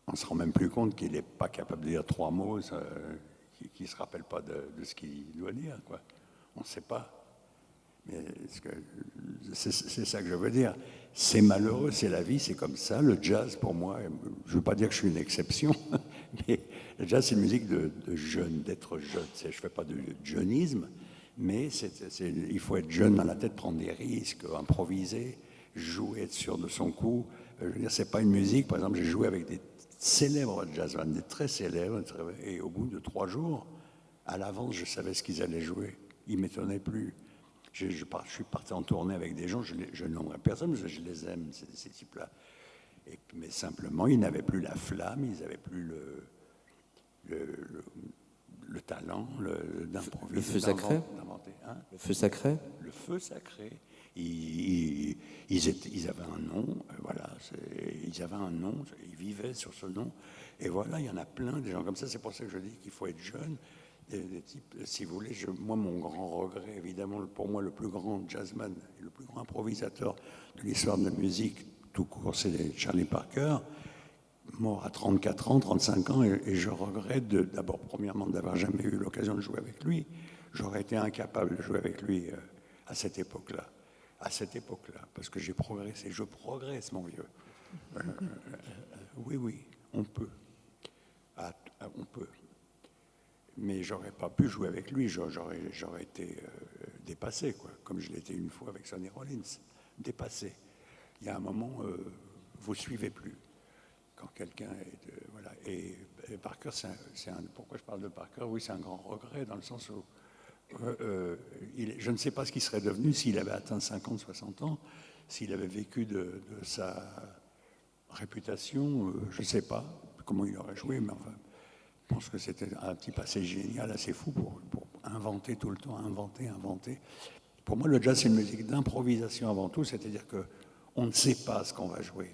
On ne se rend même plus compte qu'il n'est pas capable de dire 3 mots, qu'il ne se rappelle pas de ce qu'il doit dire, quoi. On ne sait pas. Mais c'est ça que je veux dire. C'est malheureux, c'est la vie, c'est comme ça. Le jazz, pour moi, je ne veux pas dire que je suis une exception, mais le jazz, c'est une musique de jeune, d'être jeune. Je ne fais pas de jeunisme, mais il faut être jeune dans la tête, prendre des risques, improviser, jouer, être sûr de son coup. Je veux dire, c'est pas une musique. Par exemple, j'ai joué avec des célèbres jazzmen, des très célèbres, et au bout de 3 jours, à l'avance, je savais ce qu'ils allaient jouer. Ils ne m'étonnaient plus. Je suis parti en tournée avec des gens, je ne nommerai personne, parce que je les aime, ces types-là. Mais simplement, ils n'avaient plus la flamme, ils n'avaient plus le talent d'improviser. Le feu sacré. Hein? Le feu sacré. Le feu sacré. Ils avaient un nom, voilà, ils avaient un nom, ils vivaient sur ce nom. Et voilà, il y en a plein, des gens comme ça. C'est pour ça que je dis qu'il faut être jeune. Des types, si vous voulez, moi, mon grand regret, évidemment, pour moi, le plus grand jazzman et le plus grand improvisateur de l'histoire de la musique, tout court, c'est Charlie Parker, mort à 34 ans, 35 ans, et je regrette d'abord, premièrement, d'avoir jamais eu l'occasion de jouer avec lui. J'aurais été incapable de jouer avec lui à cette époque-là. Parce que j'ai progressé. Je progresse, mon vieux. Oui, on peut. On peut. Mais j'aurais pas pu jouer avec lui, j'aurais été dépassé, quoi, comme je l'étais une fois avec Sonny Rollins, dépassé. Il y a un moment, vous suivez plus. Quand quelqu'un est... voilà. Et Parker, pourquoi je parle de Parker? Oui, c'est un grand regret, dans le sens où je ne sais pas ce qu'il serait devenu s'il avait atteint 50, 60 ans, s'il avait vécu de sa réputation, je ne sais pas comment il aurait joué, mais enfin... Je pense que c'était un type assez génial, assez fou pour inventer tout le temps, inventer. Pour moi, le jazz, c'est une musique d'improvisation avant tout, c'est-à-dire qu'on ne sait pas ce qu'on va jouer.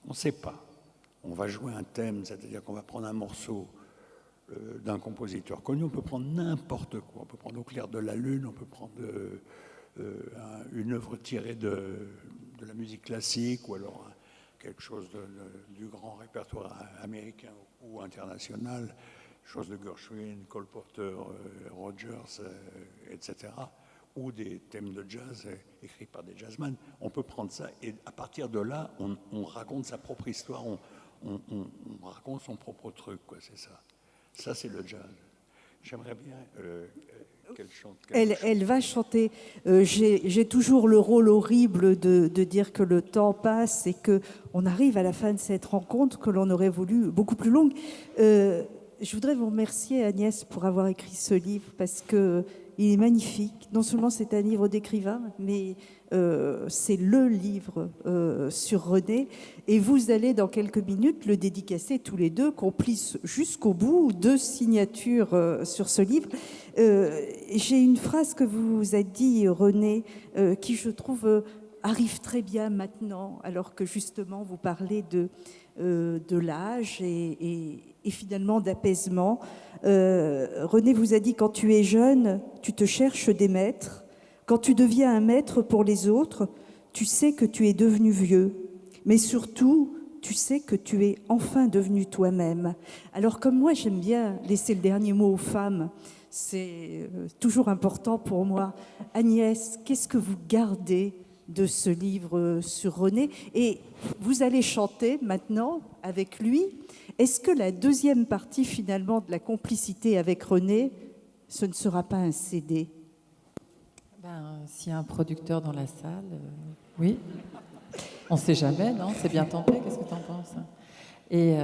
On ne sait pas. On va jouer un thème, c'est-à-dire qu'on va prendre un morceau d'un compositeur connu, on peut prendre n'importe quoi. On peut prendre Au clair de la lune, on peut prendre une œuvre tirée de la musique classique ou alors quelque chose du grand répertoire américain ou international, chose de Gershwin, Cole Porter, Rogers, etc., ou des thèmes de jazz écrits par des jazzmen. On peut prendre ça et à partir de là, on raconte sa propre histoire, on raconte son propre truc, quoi, c'est ça. Ça, c'est le jazz. J'aimerais bien qu'elle chante. Elle va chanter. J'ai toujours le rôle horrible de dire que le temps passe et qu'on arrive à la fin de cette rencontre que l'on aurait voulu beaucoup plus longue. Je voudrais vous remercier, Agnès, pour avoir écrit ce livre parce qu'il est magnifique. Non seulement c'est un livre d'écrivain, mais c'est le livre sur René. Et vous allez, dans quelques minutes, le dédicacer tous les deux, complices jusqu'au bout, 2 signatures sur ce livre. J'ai une phrase que vous a dit, René, qui, je trouve, arrive très bien maintenant, alors que justement, vous parlez de l'âge et finalement d'apaisement. René vous a dit, quand tu es jeune, tu te cherches des maîtres. Quand tu deviens un maître pour les autres, tu sais que tu es devenu vieux. Mais surtout, tu sais que tu es enfin devenu toi-même. Alors comme moi, j'aime bien laisser le dernier mot aux femmes. C'est toujours important pour moi. Agnès, qu'est-ce que vous gardez de ce livre sur René? Et vous allez chanter maintenant avec lui. Est-ce que la deuxième partie finalement de la complicité avec René, ce ne sera pas un CD? S'il y a un producteur dans la salle, oui. On ne sait jamais, non? C'est bien tenté, qu'est-ce que tu en penses? Et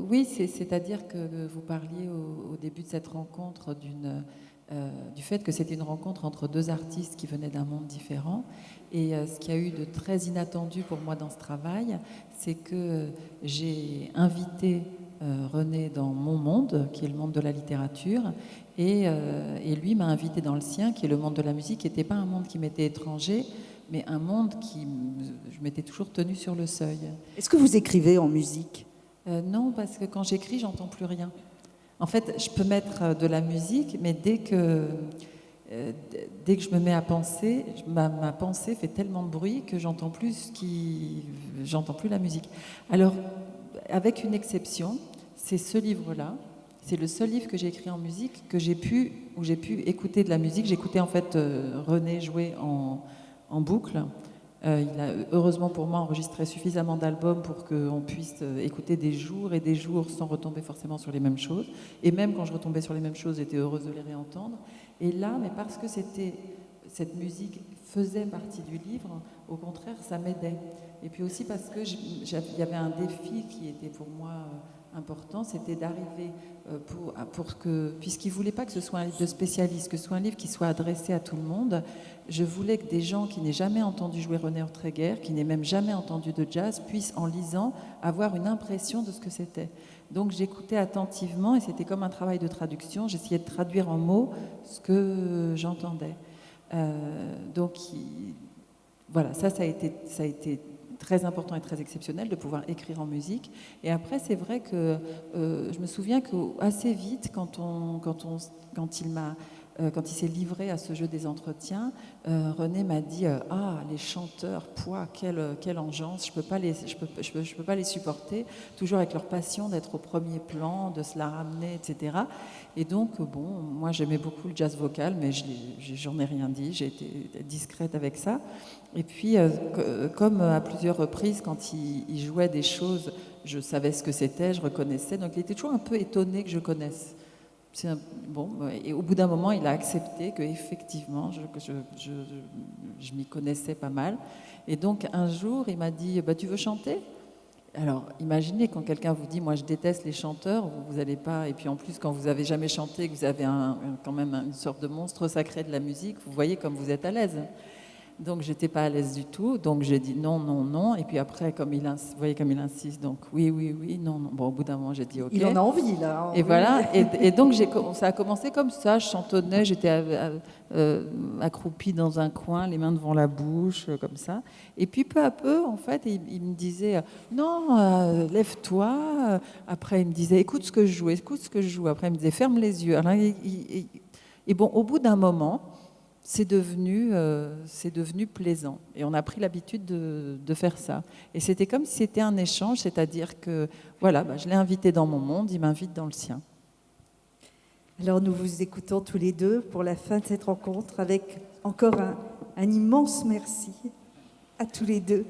oui, c'est-à-dire que vous parliez au début de cette rencontre du fait que c'était une rencontre entre 2 artistes qui venaient d'un monde différent. Et ce qu'il y a eu de très inattendu pour moi dans ce travail, c'est que j'ai invité René dans mon monde, qui est le monde de la littérature, et lui m'a invité dans le sien, qui est le monde de la musique, qui n'était pas un monde qui m'était étranger, mais un monde qui je m'étais toujours tenue sur le seuil. Est-ce que vous écrivez en musique? Non, parce que quand j'écris, j'entends plus rien. En fait, je peux mettre de la musique, mais dès que je me mets à penser, ma pensée fait tellement de bruit que j'entends plus la musique. Alors, avec une exception, c'est ce livre-là. C'est le seul livre que j'ai écrit en musique où j'ai pu écouter de la musique. J'écoutais en fait René jouer en boucle. Il a heureusement pour moi enregistré suffisamment d'albums pour qu'on puisse écouter des jours et des jours sans retomber forcément sur les mêmes choses. Et même quand je retombais sur les mêmes choses, j'étais heureuse de les réentendre. Et là, mais parce que cette musique faisait partie du livre, au contraire, ça m'aidait. Et puis aussi parce que il y avait un défi qui était pour moi important, c'était d'arriver puisqu'il ne voulait pas que ce soit un livre de spécialistes, que ce soit un livre qui soit adressé à tout le monde, je voulais que des gens qui n'aient jamais entendu jouer René Ortreguer, qui n'aient même jamais entendu de jazz, puissent, en lisant, avoir une impression de ce que c'était. Donc j'écoutais attentivement et c'était comme un travail de traduction, j'essayais de traduire en mots ce que j'entendais. Voilà, ça a été très important et très exceptionnel de pouvoir écrire en musique. Et après, c'est vrai que je me souviens qu'assez vite, quand il s'est livré à ce jeu des entretiens, René m'a dit les chanteurs, quelle engeance, je peux pas les supporter, toujours avec leur passion d'être au premier plan, de se la ramener, etc. Et donc moi j'aimais beaucoup le jazz vocal, mais j'en ai rien dit, j'ai été discrète avec ça. Et puis comme à plusieurs reprises, quand il jouait des choses, je savais ce que c'était, je reconnaissais, donc il était toujours un peu étonné que je connaisse. Et au bout d'un moment, il a accepté qu'effectivement, je m'y connaissais pas mal. Et donc, un jour, il m'a dit tu veux chanter? Alors, imaginez quand quelqu'un vous dit moi, je déteste les chanteurs, vous n'allez pas. Et puis en plus, quand vous n'avez jamais chanté, que vous avez quand même une sorte de monstre sacré de la musique, vous voyez comme vous êtes à l'aise. Donc, j'étais pas à l'aise du tout. Donc, j'ai dit non, non, non. Et puis après, vous voyez comme il insiste, donc oui, oui, oui, non, non. Bon, au bout d'un moment, j'ai dit OK. Il en a envie, là. Hein. Et voilà. Et donc, ça a commencé comme ça. Je chantonnais, j'étais accroupie dans un coin, les mains devant la bouche, comme ça. Et puis, peu à peu, en fait, il me disait non, lève-toi. Après, il me disait écoute ce que je joue, écoute ce que je joue. Après, il me disait ferme les yeux. Alors, et bon, au bout d'un moment, c'est devenu plaisant. Et on a pris l'habitude de faire ça. Et c'était comme si c'était un échange, c'est-à-dire que voilà, je l'ai invité dans mon monde, il m'invite dans le sien. Alors nous vous écoutons tous les deux pour la fin de cette rencontre avec encore un immense merci à tous les deux.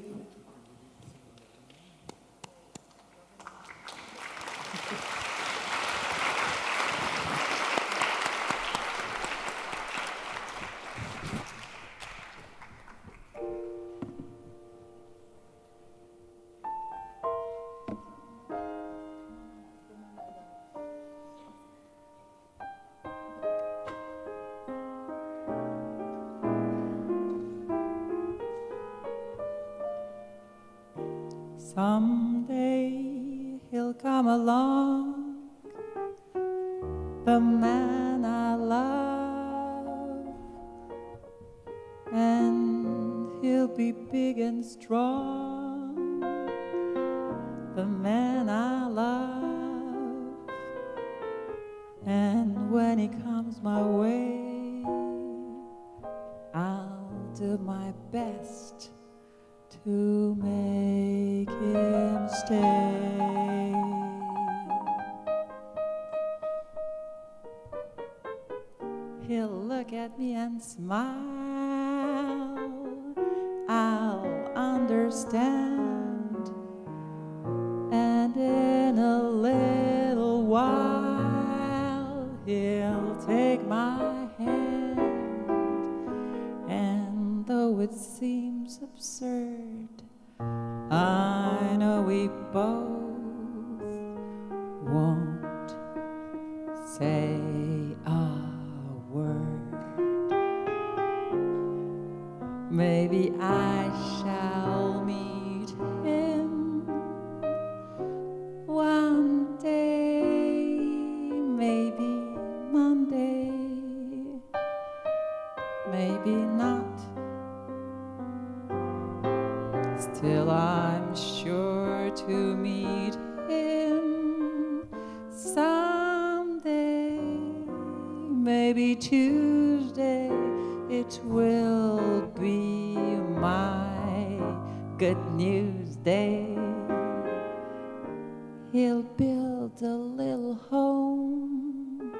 Someday he'll come along, the man I love, and he'll be big and strong, the man I love. And when he comes my way, I'll do my best to make him stay. He'll look at me and smile. I'll understand. And in a little while, he'll take my hand. And though it seems absurd, I know we both won't say a word. Maybe I shall meet him one day, maybe Monday, maybe not. Still I'm sure to meet him someday. Maybe Tuesday it will be my good news day. He'll build a little home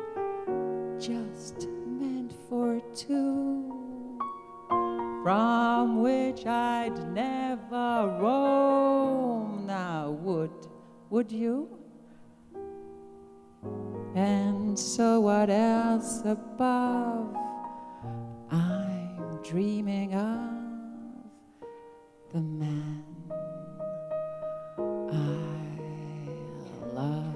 just meant for two, from which I'd never roam. Now would you? And so what else above I'm dreaming of, the man I love.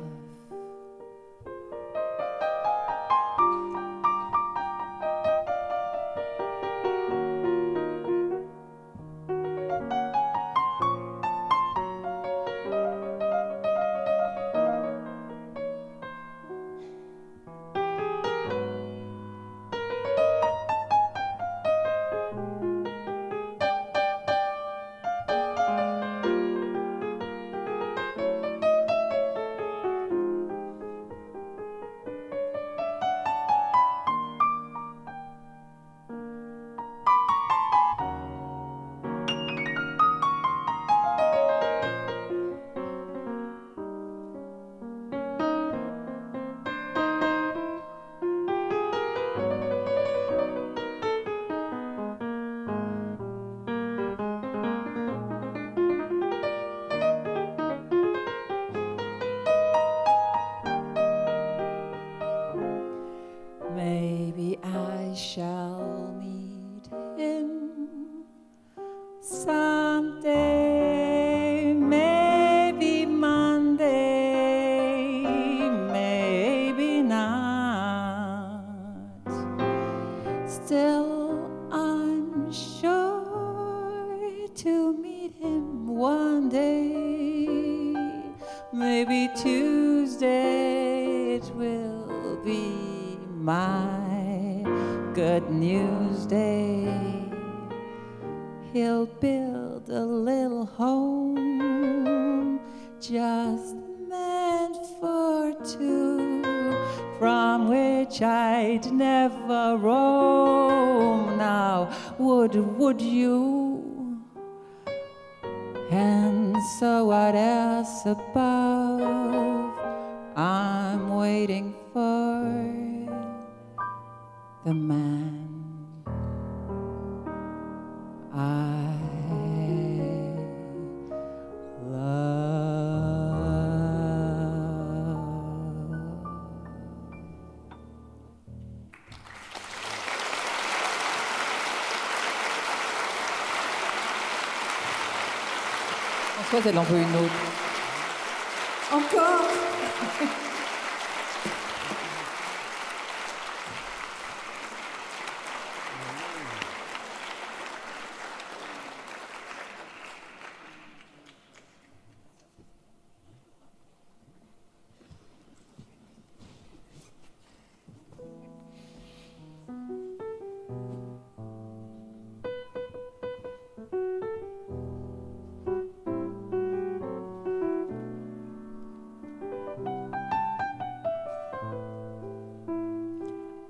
to meet him one day. Maybe Tuesday it will be my good news day. He'll build a little home just meant for two, from which I'd never roam. Now, would you? And so what else above? I'm waiting for the man I love. Françoise, elle en veut une autre. Encore.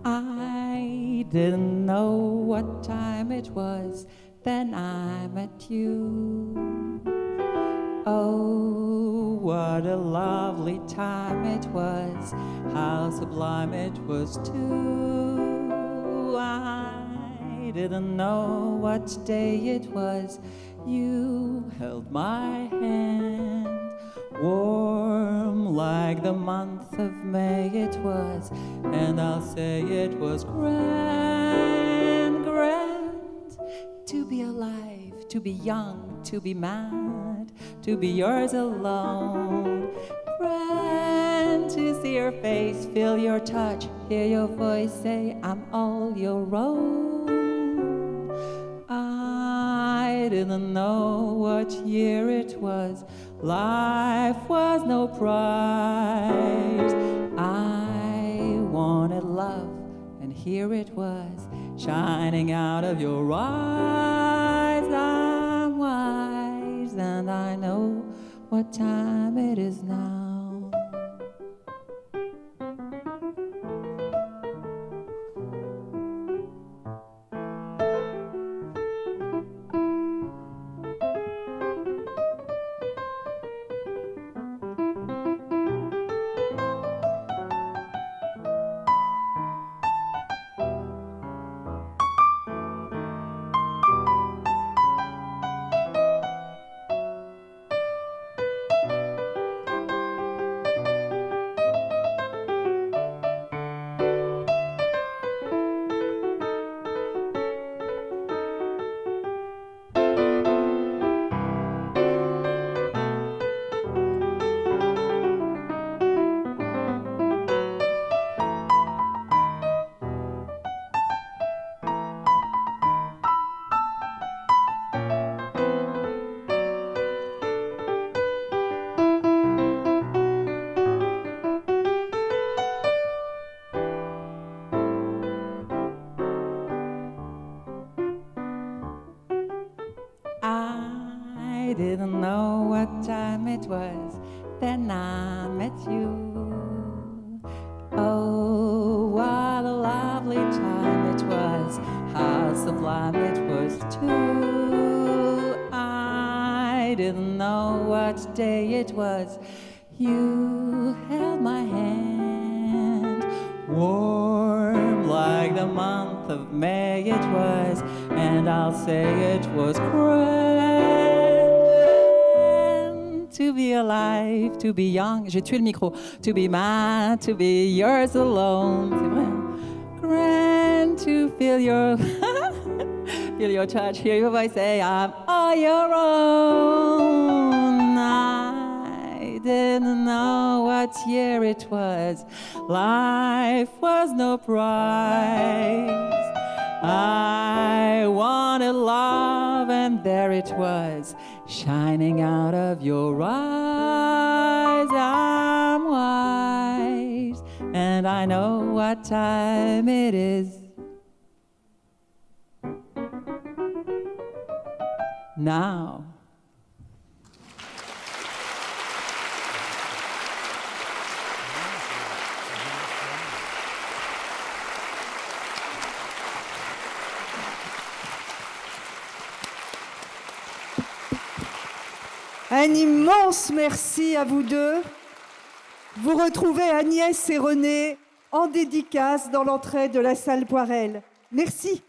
I didn't know what time it was, then I met you. Oh, what a lovely time it was, how sublime it was too. I didn't know what day it was, you held my hand. Warm like the month of May it was, and I'll say it was grand, grand. To be alive, to be young, to be mad, to be yours alone. Grand to see your face, feel your touch, hear your voice say, I'm all your own. I didn't know what year it was, life was no prize. I wanted love, and here it was, shining out of your eyes. I'm wise, and I know what time it is now. I didn't know what time it was, then I met you. Oh, what a lovely time it was, how sublime it was too. I didn't know what day it was, you held my hand. Warm like the month of May it was, and I'll say it was grand. To be alive, to be young, j'ai tué le micro. To be mad, to be yours alone. C'est vrai. Grand to feel your feel your touch, hear your voice say I'm all your own. I didn't know what year it was. Life was no prize. I wanted love, and there it was, shining out of your eyes. I'm wise, and I know what time it is. Now. Un immense merci à vous deux. Vous retrouvez Agnès et René en dédicace dans l'entrée de la salle Poirel. Merci.